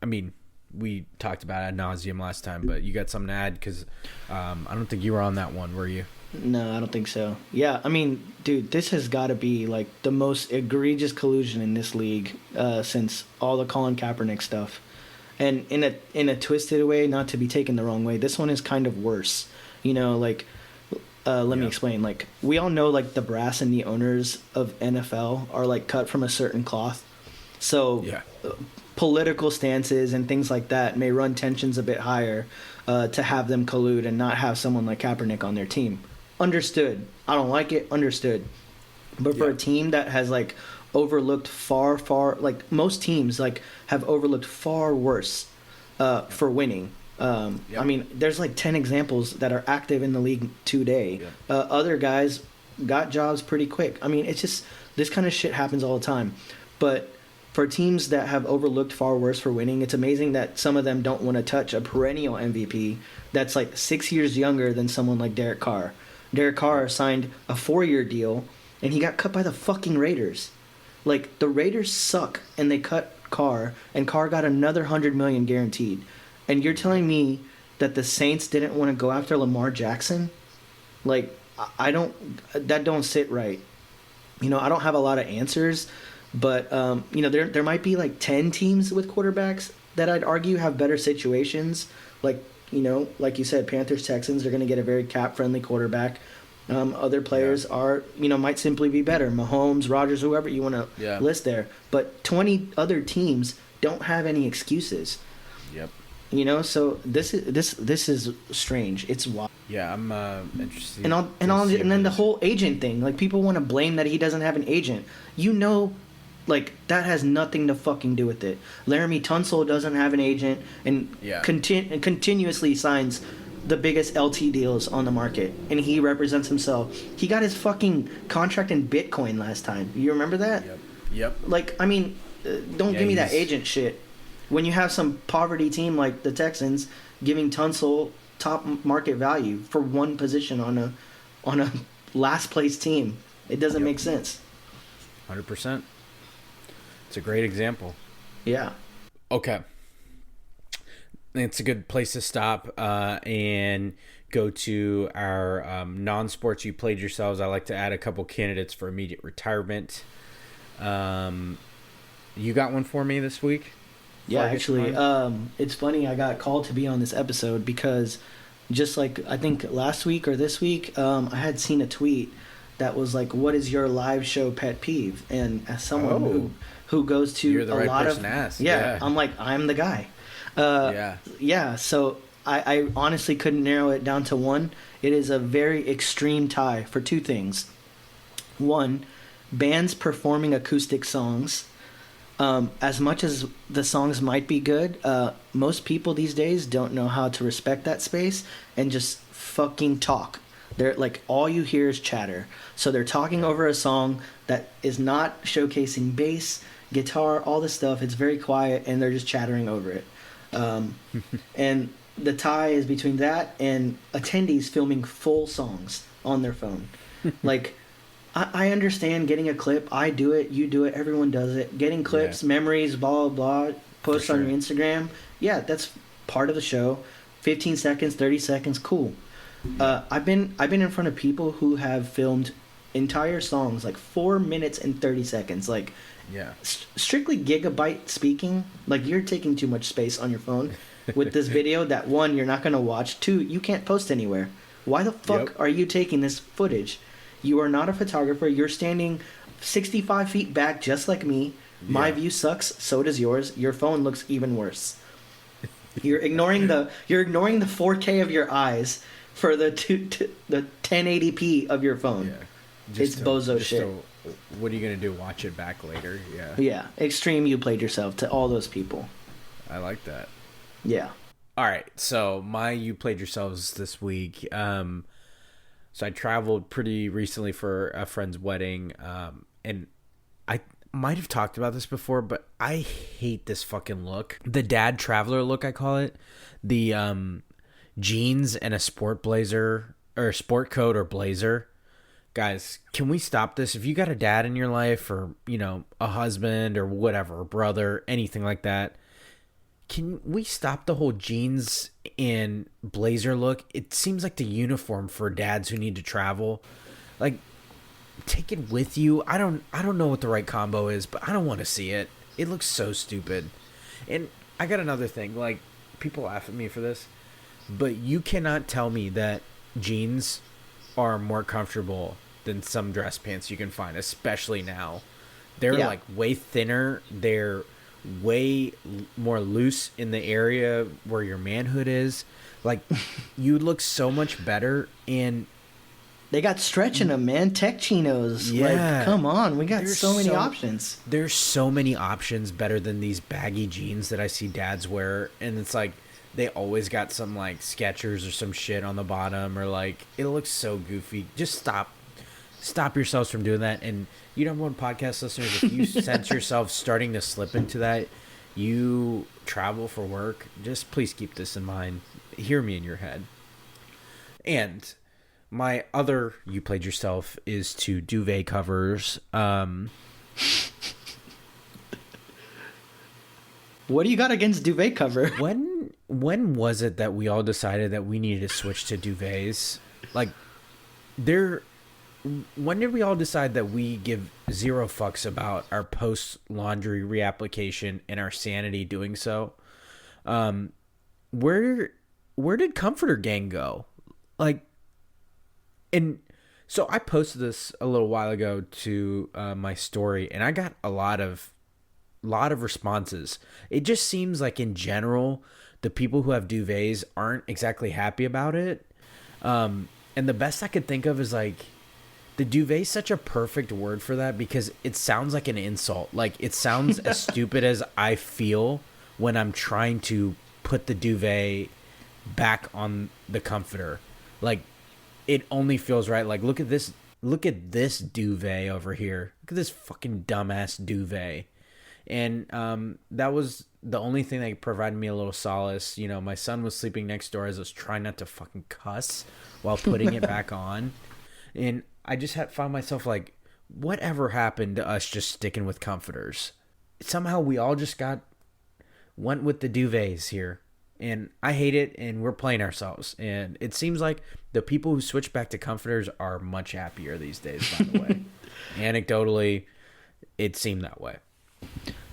I mean, we talked about ad nauseum last time, but you got something to add because I don't think you were on that one, were you? No, I don't think so. Yeah, I mean, dude, this has got to be like the most egregious collusion in this league since all the Colin Kaepernick stuff. And in a twisted way, not to be taken the wrong way, this one is kind of worse. You know, like, let me explain. Like, we all know, like, the brass and the owners of NFL are, like, cut from a certain cloth. So political stances and things like that may run tensions a bit higher to have them collude and not have someone like Kaepernick on their team. Understood. I don't like it. Understood. But for a team that has, like, overlooked far, like, most teams, like, have overlooked far worse for winning. I mean, there's like 10 examples that are active in the league today. Other guys got jobs pretty quick. I mean, it's just, this kind of shit happens all the time. But for teams that have overlooked far worse for winning, it's amazing that some of them don't want to touch a perennial MVP that's like 6 years younger than someone like Derek Carr. Derek Carr signed a 4-year deal, and he got cut by the fucking Raiders. Like, the Raiders suck, and they cut Carr, and Carr got another $100 million guaranteed. And you're telling me that the Saints didn't want to go after Lamar Jackson? Like, that don't sit right. You know, I don't have a lot of answers, but, you know, there might be like 10 teams with quarterbacks that I'd argue have better situations. Like, you know, like you said, Panthers, Texans are going to get a very cap-friendly quarterback. Other players are, you know, might simply be better. Mahomes, Rodgers, whoever you want to list there. But 20 other teams don't have any excuses. Yep. You know, so this is strange. It's wild. Yeah, I'm interested. And then the whole agent thing. Like, people want to blame that he doesn't have an agent. You know, like, that has nothing to fucking do with it. Laramie Tunsil doesn't have an agent and continuously signs the biggest LT deals on the market, and he represents himself. He got his fucking contract in Bitcoin last time. You remember that? Yep. Like, I mean, don't give me that agent shit. When you have some poverty team like the Texans giving Tunsil top market value for one position on a last place team, it doesn't make sense. 100%. It's a great example. Yeah. Okay. It's a good place to stop and go to our non-sports you played yourselves. I like to add a couple candidates for immediate retirement. You got one for me this week? Yeah, actually, it's funny. I got called to be on this episode because just like I think last week or this week, I had seen a tweet that was like, "What is your live show pet peeve?" And as someone who goes to you're the a right lot person of to ask. I'm like, I'm the guy. So I honestly couldn't narrow it down to one. It is a very extreme tie for two things. One, bands performing acoustic songs. As much as the songs might be good, most people these days don't know how to respect that space and just fucking talk. They're like, all you hear is chatter. So they're talking over a song that is not showcasing bass, guitar, all this stuff. It's very quiet, and they're just chattering over it. And the tie is between that and attendees filming full songs on their phone. Like, I understand getting a clip. I do it. You do it. Everyone does it. Getting clips, memories, blah, blah, blah, post on your Instagram. Yeah, that's part of the show. 15 seconds, 30 seconds, cool. I've been in front of people who have filmed entire songs, like 4 minutes and 30 seconds. Like, strictly gigabyte speaking. Like, you're taking too much space on your phone with this video that, one, you're not going to watch. Two, you can't post anywhere. Why the fuck are you taking this footage? You are not a photographer. You're standing 65 feet back just like me. My view sucks. So does yours. Your phone looks even worse. You're ignoring the 4K of your eyes for the 1080p of your phone. Yeah. It's bozo shit. What are you going to do? Watch it back later? Yeah. Yeah. Extreme you played yourself to all those people. I like that. Yeah. All right, so you played yourselves this week. So I traveled pretty recently for a friend's wedding, and I might have talked about this before, but I hate this fucking look. The dad traveler look, I call it. The jeans and a sport blazer, or a sport coat or blazer. Guys, can we stop this? If you got a dad in your life, or, you know, a husband or whatever, a brother, anything like that, can we stop the whole jeans and blazer look? It seems like the uniform for dads who need to travel. Like, take it with you. I don't know what the right combo is, but I don't want to see it. It looks so stupid. And I got another thing. Like, people laugh at me for this, but you cannot tell me that jeans are more comfortable than some dress pants you can find, especially now. They're like way thinner. They're way more loose in the area where your manhood is. Like, you look so much better, and they got stretch in them, man. Tech chinos. Yeah. Like, come on, we got so many options. There's so many options better than these baggy jeans that I see dads wear, and it's like they always got some like Skechers or some shit on the bottom, or like it looks so goofy. Just stop yourselves from doing that. And you number one podcast listeners, if you sense yourself starting to slip into that, you travel for work, just please keep this in mind. Hear me in your head. And my other you played yourself is to duvet covers. What do you got against duvet cover? When was it that we all decided that we needed to switch to duvets? Like, when did we all decide that we give zero fucks about our post-laundry reapplication and our sanity doing so? Where did Comforter Gang go? Like, and so I posted this a little while ago to my story, and I got a lot of responses. It just seems like in general, the people who have duvets aren't exactly happy about it. And the best I could think of is like, the duvet is such a perfect word for that, because it sounds like an insult. Like, it sounds as stupid as I feel when I'm trying to put the duvet back on the comforter. Like, it only feels right. Like, look at this duvet over here. Look at this fucking dumbass duvet. And that was the only thing that provided me a little solace. You know, my son was sleeping next door as I was trying not to fucking cuss while putting it back on. And I just found myself like, whatever happened to us just sticking with comforters? Somehow we all just went with the duvets here. And I hate it, and we're playing ourselves. And it seems like the people who switch back to comforters are much happier these days, by the way. Anecdotally, it seemed that way.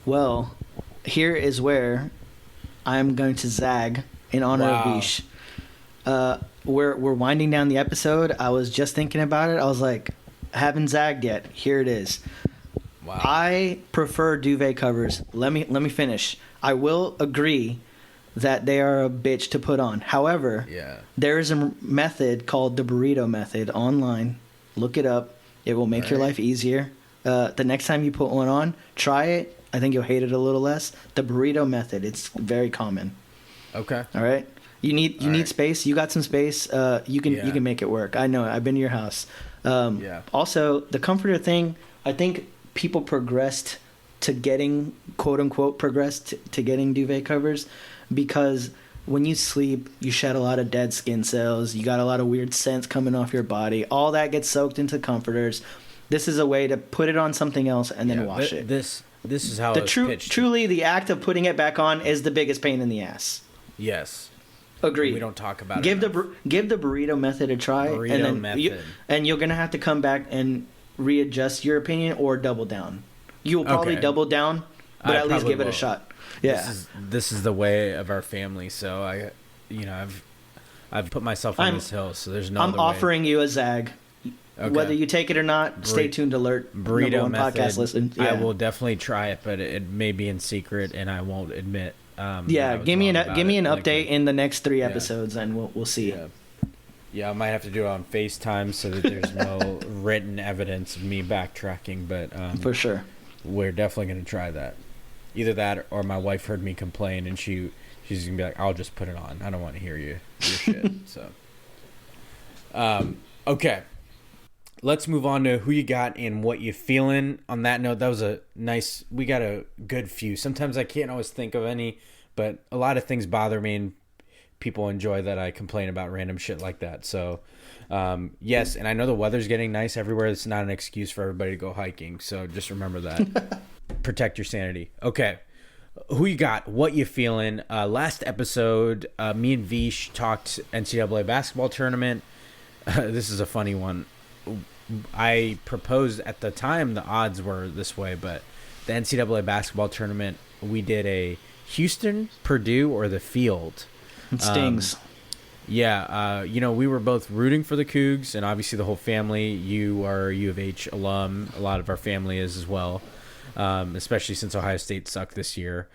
Well, here is where I'm going to zag in honor of Vish. We're winding down the episode. I was just thinking about it. I was like, I haven't zagged yet. Here it is. Wow. I prefer duvet covers. Let me finish. I will agree that they are a bitch to put on. However, there is a method called the burrito method online. Look it up. It will make your life easier. The next time you put one on, try it. I think you'll hate it a little less. The burrito method. It's very common. Okay. All right. You need space. You got some space. You can make it work. I know. I've been to your house. Also, the comforter thing. I think people progressed to getting to getting duvet covers, because when you sleep, you shed a lot of dead skin cells. You got a lot of weird scents coming off your body. All that gets soaked into comforters. This is a way to put it on something else and then wash it. This is how it's pitched. Truly, the act of putting it back on is the biggest pain in the ass. Yes. Agreed. We don't talk about give it. Give the burrito method a try. And you're gonna have to come back and readjust your opinion or double down. You'll probably double down, but at least give it a shot. Yeah. This is the way of our family. So I've put myself on this hill. So there's no. I'm offering you a zag. Okay. Whether you take it or not, stay tuned. Alert. Burrito method. Podcast listen. Yeah. I will definitely try it, but it may be in secret, and I won't admit. Give me an update in the next 3 episodes, and we'll see. Yeah, I might have to do it on FaceTime so that there's no written evidence of me backtracking, but for sure, we're definitely going to try that. Either that or my wife heard me complain and she's gonna be like, I'll just put it on. I don't want to hear your shit. So, okay. Let's move on to who you got and what you feeling. On that note, that was we got a good few. Sometimes I can't always think of any, but a lot of things bother me and people enjoy that I complain about random shit like that. So, yes, and I know the weather's getting nice everywhere. It's not an excuse for everybody to go hiking. So just remember that. Protect your sanity. Okay. Who you got? What you feeling? Last episode, me and Vish talked NCAA basketball tournament. This is a funny one. I proposed at the time the odds were this way, but the NCAA basketball tournament, we did a Houston, Purdue, or the field. It stings. We were both rooting for the Cougs, and obviously the whole family. You are a U of H alum. A lot of our family is as well, especially since Ohio State sucked this year.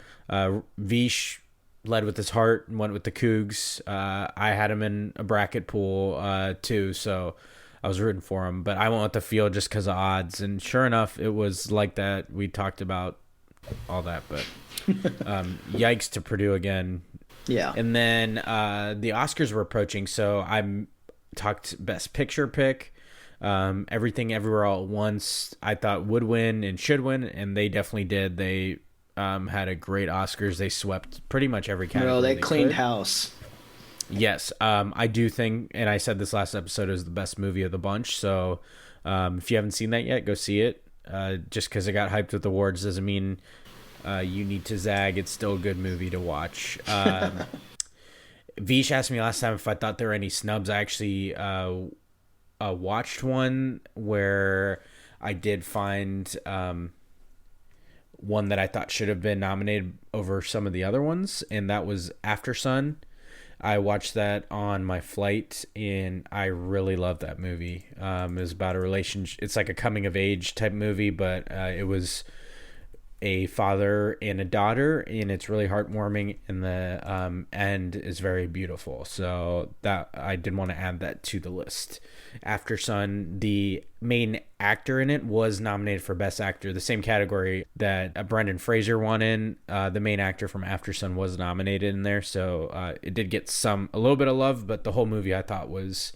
Vish led with his heart and went with the Cougs. I had him in a bracket pool too, so I was rooting for him. But I went with the field just because of odds, and sure enough, it was like that. We talked about all that, but yikes to Purdue again. Yeah. And then the Oscars were approaching, so I talked Best Picture pick. Everything Everywhere All at Once I thought would win and should win, and they definitely did. They had a great Oscars. They swept pretty much every category. No, they cleaned could. house. Yes, I do think, and I said this last episode, is the best movie of the bunch. So if you haven't seen that yet, go see it. Just because it got hyped with awards doesn't mean you need to zag. It's still a good movie to watch. Vish asked me last time if I thought there were any snubs. I actually watched one where I did find one that I thought should have been nominated over some of the other ones, and that was After Sun. I watched that on my flight, and I really loved that movie. It was about a relationship. It's like a coming-of-age type movie, but it was a father and a daughter, and it's really heartwarming, and the end is very beautiful. So that I did want to add that to the list. After Sun, the main actor in it was nominated for Best Actor, the same category that Brendan Fraser won in. The main actor from After Sun was nominated in there, so it did get a little bit of love, but the whole movie I thought was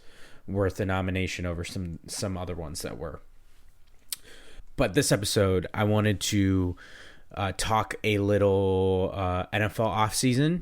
worth a nomination over some other ones that were. But this episode, I wanted to talk a little NFL offseason.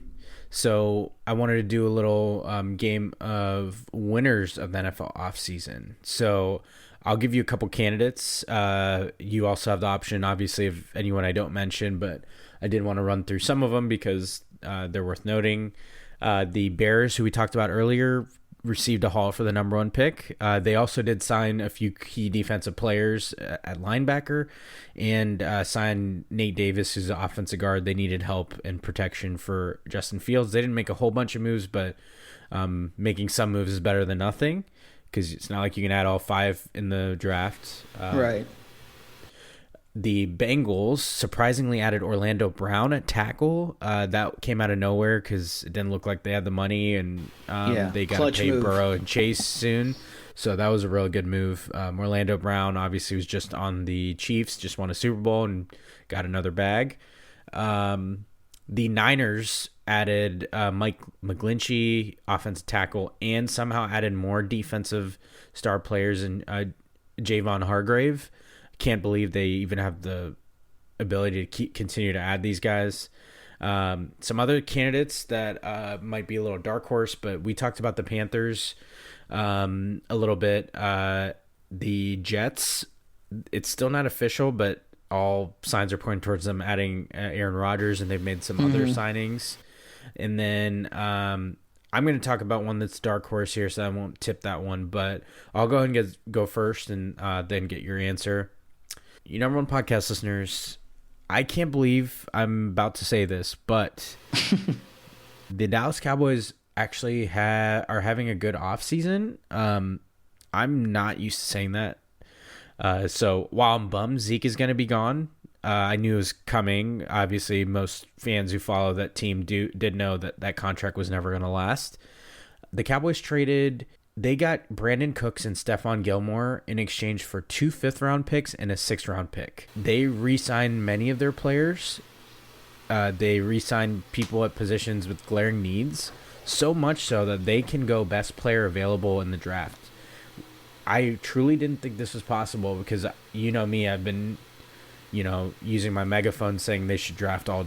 So I wanted to do a little game of winners of the NFL offseason. So I'll give you a couple candidates. You also have the option, obviously, of anyone I don't mention, but I did want to run through some of them because they're worth noting. The Bears, who we talked about earlier, received a haul for the number one pick. They also did sign a few key defensive players at linebacker and signed Nate Davis, who's an offensive guard. They needed help and protection for Justin Fields. They didn't make a whole bunch of moves, but making some moves is better than nothing because it's not like you can add all five in the draft. Right. The Bengals surprisingly added Orlando Brown at tackle. That came out of nowhere because it didn't look like they had the money, and they got to pay Burrow and Chase soon. So that was a real good move. Orlando Brown obviously was just on the Chiefs, just won a Super Bowl and got another bag. The Niners added Mike McGlinchey, offensive tackle, and somehow added more defensive star players in Javon Hargrave. Can't believe they even have the ability to continue to add these guys. Some other candidates that might be a little dark horse, but we talked about the Panthers a little bit. The Jets, it's still not official, but all signs are pointing towards them adding Aaron Rodgers, and they've made some other signings. And then I'm going to talk about one that's dark horse here, so I won't tip that one, but I'll go ahead and go first and then get your answer. You number one podcast listeners, I can't believe I'm about to say this, but the Dallas Cowboys actually are having a good offseason. I'm not used to saying that. So while I'm bummed Zeke is going to be gone, I knew it was coming. Obviously, most fans who follow that team did know that contract was never going to last. The Cowboys they got Brandon Cooks and Stephon Gilmore in exchange for 2 5th-round picks and a 6th-round pick. They re-signed many of their players, They re-signed people at positions with glaring needs, so much so that they can go best player available in the draft. I truly didn't think this was possible because, you know me, I've been, using my megaphone saying they should draft all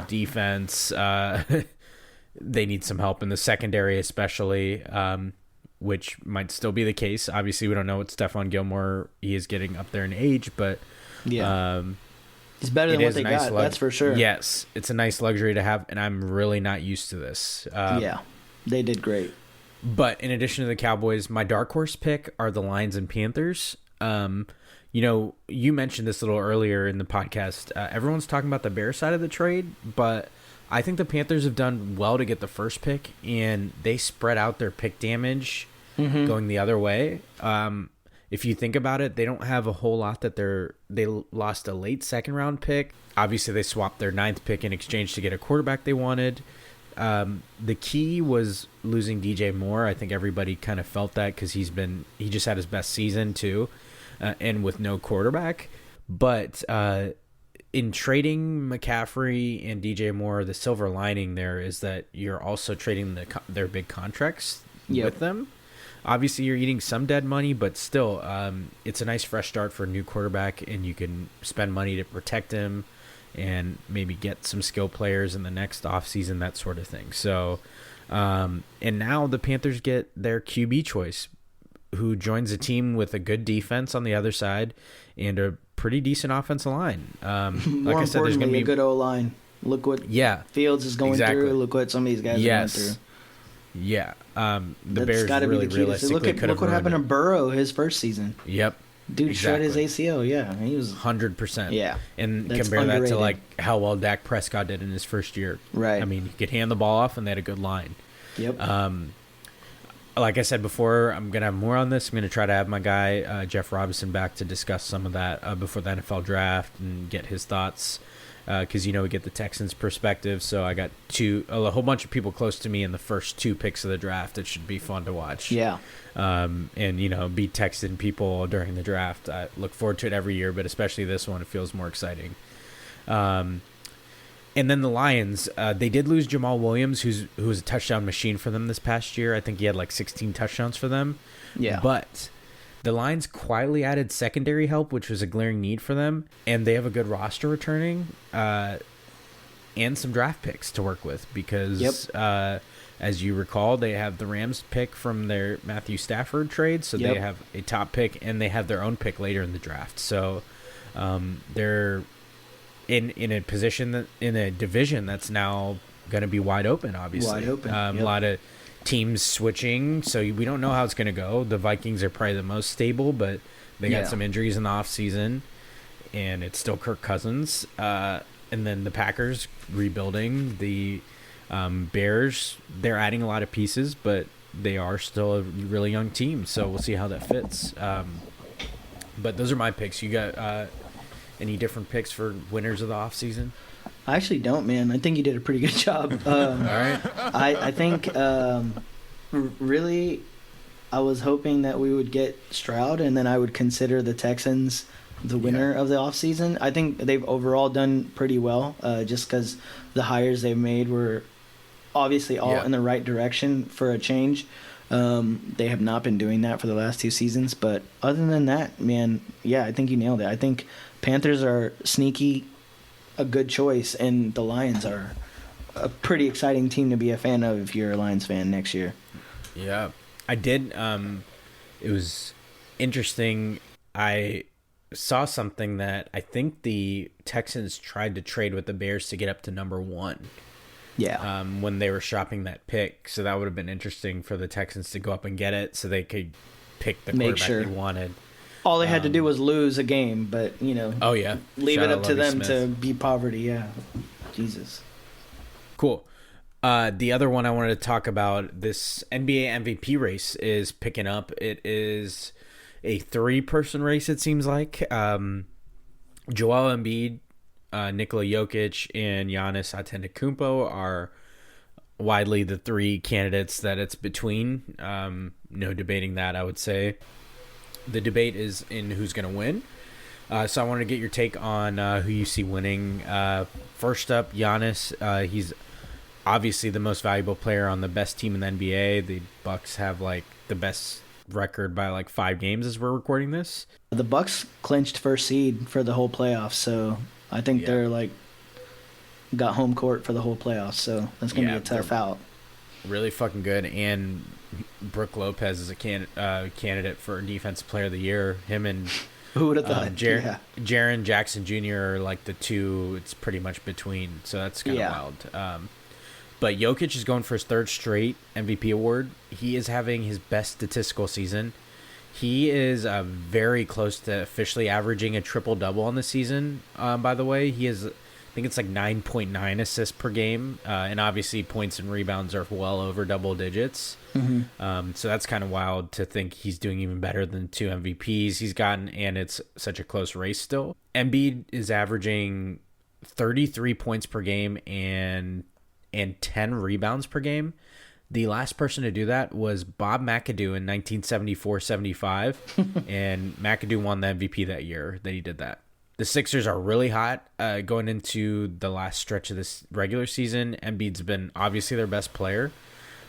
defense. They need some help in the secondary especially, which might still be the case. Obviously, we don't know what Stephon Gilmore, he is getting up there in age, but he's better than what they got, that's for sure. Yes, it's a nice luxury to have, and I'm really not used to this. They did great. But in addition to the Cowboys, my dark horse pick are the Lions and Panthers. You mentioned this a little earlier in the podcast. Everyone's talking about the Bears side of the trade, but I think the Panthers have done well to get the first pick, and they spread out their pick damage going the other way. If you think about it, they don't have a whole lot that they lost a late second round pick. Obviously, they swapped their 9th pick in exchange to get a quarterback they wanted. The key was losing DJ Moore. I think everybody kind of felt that because he just had his best season too, and with no quarterback. But in trading McCaffrey and DJ Moore, the silver lining there is that you're also trading their big contracts with them. Obviously, you're eating some dead money, but still, it's a nice fresh start for a new quarterback, and you can spend money to protect him and maybe get some skill players in the next offseason, that sort of thing. So, and now the Panthers get their QB choice, who joins a team with a good defense on the other side and a pretty decent offensive line. Like I said, there's going to be a good O-line. Look what Fields is going through. Look what some of these guys are going through. Yeah. The That's Bears gotta really be the key. realistically could have look what happened to it. Burrow his first season. Yep. Dude shred his ACL. Yeah, he was 100%. Yeah, and that's compare underrated. that to like how well Dak Prescott did in his first year. Right. I mean, he could hand the ball off, and they had a good line. Yep. Like I said before, I'm gonna have more on this. I'm gonna try to have my guy Jeff Robinson back to discuss some of that before the NFL draft and get his thoughts. Because we get the Texans' perspective. So I got a whole bunch of people close to me in the first 2 picks of the draft. It should be fun to watch. Yeah. And be texting people during the draft. I look forward to it every year, but especially this one, it feels more exciting. And then the Lions, they did lose Jamal Williams, who was a touchdown machine for them this past year. I think he had like 16 touchdowns for them. Yeah. But the Lions quietly added secondary help, which was a glaring need for them, and they have a good roster returning and some draft picks to work with because, as you recall, they have the Rams pick from their Matthew Stafford trade, so they have a top pick, and they have their own pick later in the draft. So they're in a position in a division that's now going to be wide open, obviously. Wide open. A lot of teams switching, so we don't know how it's going to go. The Vikings are probably the most stable, but they got some injuries in the offseason, and it's still Kirk Cousins. And then the Packers rebuilding. The Bears, they're adding a lot of pieces, but they are still a really young team, so we'll see how that fits. But those are my picks. You got any different picks for winners of the offseason? I actually don't, man. I think you did a pretty good job. All right. I think really I was hoping that we would get Stroud, and then I would consider the Texans the winner of the offseason. I think they've overall done pretty well, just because the hires they've made were obviously all in the right direction for a change. They have not been doing that for the last 2 seasons, but other than that, man, I think you nailed it. I think Panthers are sneaky, a good choice, and the Lions are a pretty exciting team to be a fan of if you're a Lions fan next year. Yeah, I did. It was interesting. I saw something that I think the Texans tried to trade with the Bears to get up to number 1. Yeah. When they were shopping that pick, so that would have been interesting for the Texans to go up and get it, so they could pick the quarterback they wanted. All they had to do was lose a game, but leave it up to them to beat poverty. Yeah, Jesus. Cool. The other one I wanted to talk about, this NBA MVP race is picking up. It is a 3-person race, it seems like. Joel Embiid, Nikola Jokic, and Giannis Antetokounmpo are widely the 3 candidates that it's between. No debating that, I would say. The debate is in who's going to win. So I wanted to get your take on who you see winning. First up, Giannis. He's obviously the most valuable player on the best team in the NBA. The Bucks have like the best record by like 5 games as we're recording this. The Bucks clinched first seed for the whole playoffs, so I think they're like got home court for the whole playoffs. So that's gonna be a tough out. Really fucking good, and Brook Lopez is a candidate for Defensive Player of the Year. Him and who would have thought? Jaren Jackson Jr. are like the two. It's pretty much between, so that's kind of wild. But Jokic is going for his 3rd straight MVP award. He is having his best statistical season. He is very close to officially averaging a triple-double on the season, by the way. He is, I think it's like 9.9 assists per game. And obviously points and rebounds are well over double digits. Mm-hmm. So that's kind of wild to think he's doing even better than 2 MVPs he's gotten, and it's such a close race still. Embiid is averaging 33 points per game and 10 rebounds per game. The last person to do that was Bob McAdoo in 1974-75, and McAdoo won the MVP that year that he did that. The Sixers are really hot going into the last stretch of this regular season. Embiid's been obviously their best player.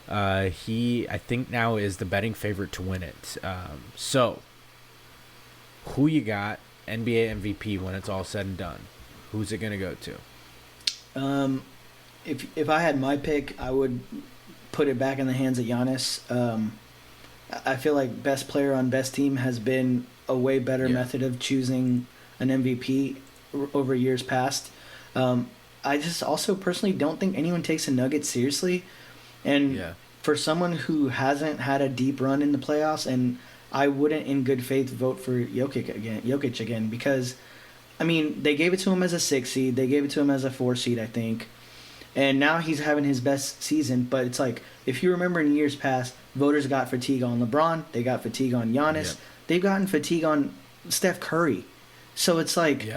He, I think, now is the betting favorite to win it. So, who you got NBA MVP when it's all said and done? Who's it going to go to? If I had my pick, I would put it back in the hands of Giannis. I feel like best player on best team has been a way better method of choosing an MVP over years past. I just also personally don't think anyone takes the Nuggets seriously. And for someone who hasn't had a deep run in the playoffs, and I wouldn't in good faith vote for Jokic again because, I mean, they gave it to him as a 6 seed. They gave it to him as a 4 seed, I think. And now he's having his best season. But it's like, if you remember in years past, voters got fatigue on LeBron. They got fatigue on Giannis. They've gotten fatigue on Steph Curry. So it's like,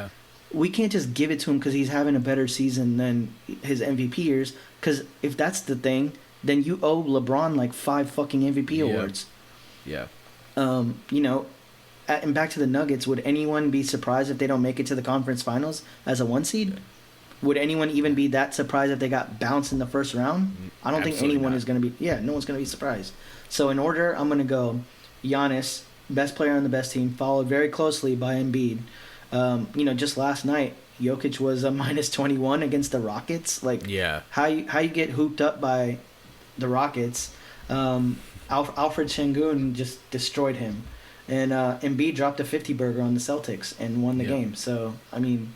we can't just give it to him because he's having a better season than his MVP years. Because if that's the thing, then you owe LeBron like 5 fucking MVP awards. Yeah. You know, and back to the Nuggets, would anyone be surprised if they don't make it to the conference finals as a 1 seed? Would anyone even be that surprised if they got bounced in the first round? I don't think anyone is going to be. No one's going to be surprised. So in order, I'm going to go Giannis, best player on the best team, followed very closely by Embiid. You know, just last night, Jokic was a minus 21 against the Rockets. Like, how you get hooped up by the Rockets? Alfred Sengun just destroyed him, and Embiid dropped a 50 burger on the Celtics and won the game. So I mean,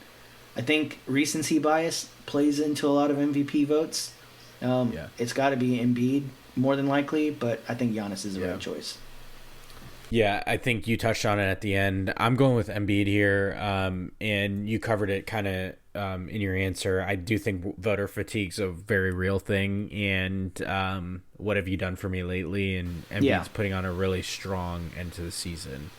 I think recency bias plays into a lot of MVP votes. It's got to be Embiid more than likely, but I think Giannis is the right choice. Yeah, I think you touched on it at the end. I'm going with Embiid here, and you covered it kind of in your answer. I do think voter fatigue's a very real thing, and what have you done for me lately? And Embiid's putting on a really strong end to the season.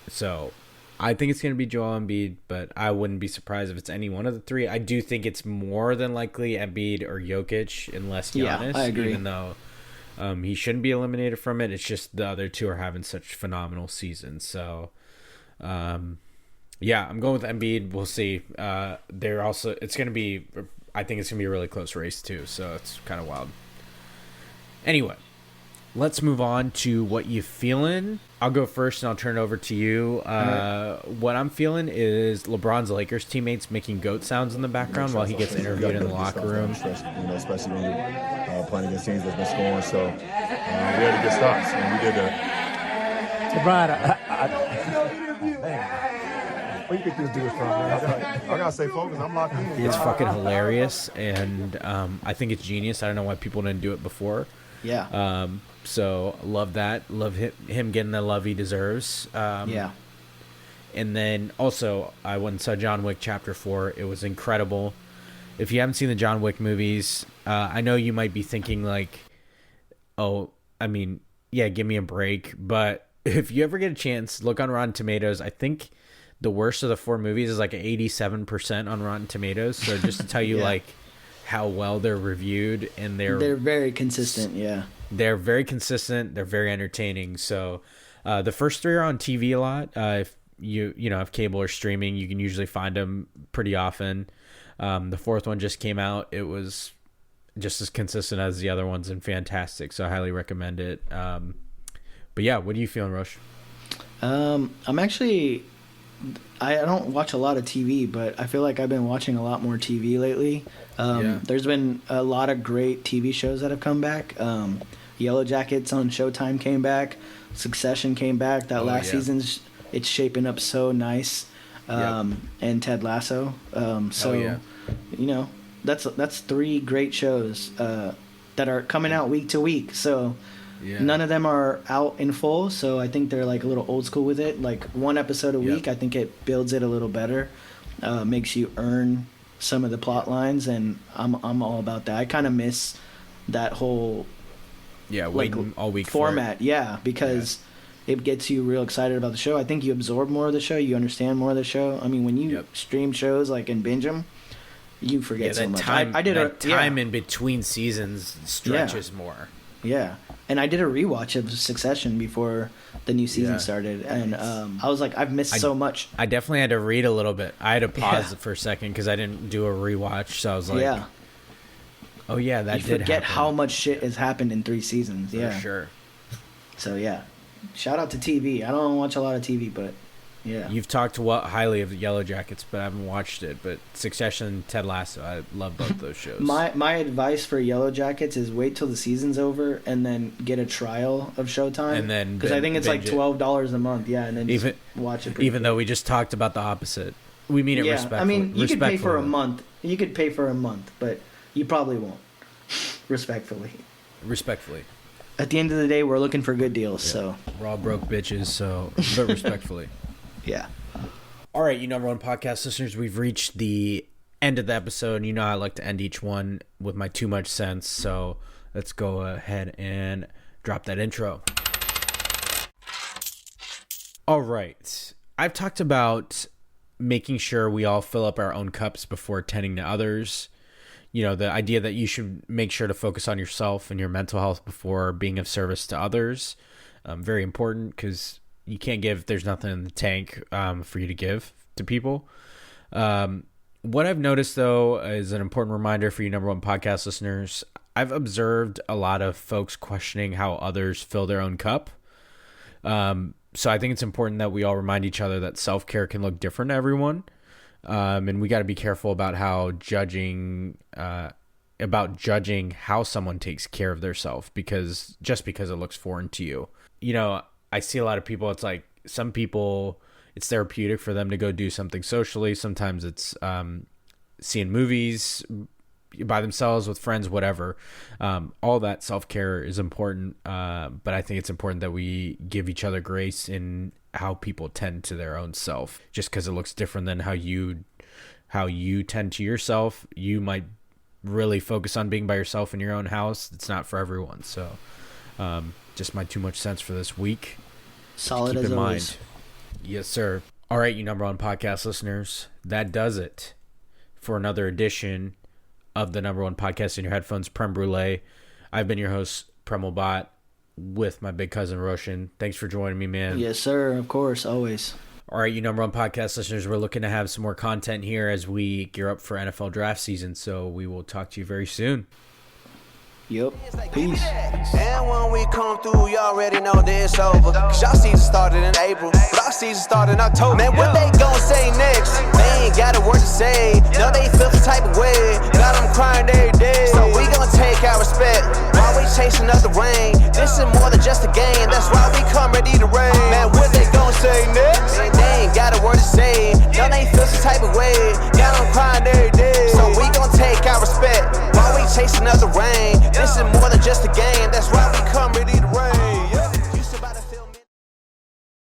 So I think it's going to be Joel Embiid, but I wouldn't be surprised if it's any one of the 3. I do think it's more than likely Embiid or Jokic, unless Giannis. I agree. Even though he shouldn't be eliminated from it. It's just the other 2 are having such phenomenal seasons. So, I'm going with Embiid. We'll see. They're also. It's going to be. I think it's going to be a really close race too. So it's kind of wild. Anyway, let's move on to what you feeling. I'll go first, and I'll turn it over to you. What I'm feeling is LeBron's Lakers teammates making goat sounds in the background while he gets interviewed in the locker room. Especially when you're playing against teams that's been scoring. So we had to get stops, and we did that. So, Brian, where you think this dude is from, man? I gotta stay focused. I'm locked in. It's fucking hilarious, and I think it's genius. I don't know why people didn't do it before. So love that. Love him getting the love he deserves. And then also, I went and saw John Wick Chapter 4. It was incredible. If you haven't seen the John Wick movies, I know you might be thinking like, oh, I mean, yeah, give me a break. But if you ever get a chance, look on Rotten Tomatoes. I think the worst of the 4 movies is like 87% on Rotten Tomatoes. So just to tell you like how well they're reviewed, and they're very consistent. They're very consistent. They're very entertaining. So the first 3 are on TV a lot. If you know have cable or streaming, you can usually find them pretty often. The fourth one just came out. It was just as consistent as the other ones and fantastic. So I highly recommend it. But yeah, what are you feeling, Rosh? I'm actually, I don't watch a lot of TV, but I feel like I've been watching a lot more TV lately. There's been a lot of great TV shows that have come back. Yellow Jackets on Showtime came back. Succession came back. That last season's, it's shaping up so nice. And Ted Lasso. You know, that's 3 great shows that are coming out week to week. So none of them are out in full. So I think they're like a little old school with it. Like 1 episode a week. I think it builds it a little better. Makes you earn some of the plot lines, and I'm all about that. I kind of miss that whole waiting all week format. Because it gets you real excited about the show. I think you absorb more of the show. You understand more of the show. I mean, when you stream shows like and binge them, you forget so much. I did time in between seasons stretches more. Yeah, and I did a rewatch of Succession before the new season started, and I was like, I've missed so much. I definitely had to read a little bit. I had to pause it for a second because I didn't do a rewatch, so I was like, oh yeah, that you did forget happen. how much shit has happened in 3 seasons. For sure. So shout out to TV. I don't watch a lot of TV, but You've talked highly of Yellow Jackets, but I haven't watched it. But Succession and Ted Lasso, I love both those shows. My advice for Yellow Jackets is wait till the season's over and then get a trial of Showtime. And then because I think it's like $12 a month. Yeah, and then just watch it. Even though we just talked about the opposite, we mean it respectfully. I mean, you could pay for a month. You could pay for a month, but you probably won't. Respectfully. At the end of the day, we're looking for good deals. So we're all broke bitches. So, but respectfully. Yeah. All right, you number one podcast listeners, we've reached the end of the episode. You know I like to end each one with my too much sense, so let's go ahead and drop that intro. All right. I've talked about making sure we all fill up our own cups before tending to others. You know, the idea that you should make sure to focus on yourself and your mental health before being of service to others. Very important because you can't give if there's nothing in the tank for you to give to people. What I've noticed, though, is an important reminder for you number one podcast listeners. I've observed a lot of folks questioning how others fill their own cup. So I think it's important that we all remind each other that self-care can look different to everyone. And we got to be careful about judging how someone takes care of their self because it looks foreign to you. You know, I see a lot of people, it's like some people, it's therapeutic for them to go do something socially. Sometimes it's seeing movies by themselves with friends, whatever. All that self-care is important. But I think it's important that we give each other grace in how people tend to their own self. Just because it looks different than how you tend to yourself, you might really focus on being by yourself in your own house. It's not for everyone. So just my too much sense for this week. Solid as always. Yes, sir. All right, you number one podcast listeners, that does it for another edition of the number one podcast in your headphones, Prem Brulee. I've been your host, Premal Bhatt, with my big cousin Roshan. Thanks for joining me, man. Yes, sir. Of course, always. All right, you number one podcast listeners, we're looking to have some more content here as we gear up for NFL draft season, so we will talk to you very soon. Yep. Peace. And when we come through, you already know that it's over. Cause y'all season started in April, but our season started in October. Man, what they gon' say next? They ain't got a word to say. No, they feel the type of way. Got them crying every day. So we gon' take our respect while we chasing up the rain. This is more than just a game. That's why we come ready to rain. Man, what they gon' say next? They ain't got a word to say. No, they feel the type of way. Got them crying every day. So we gon' take our respect while we chasing up the rain. This is more than just a game. That's why we come ready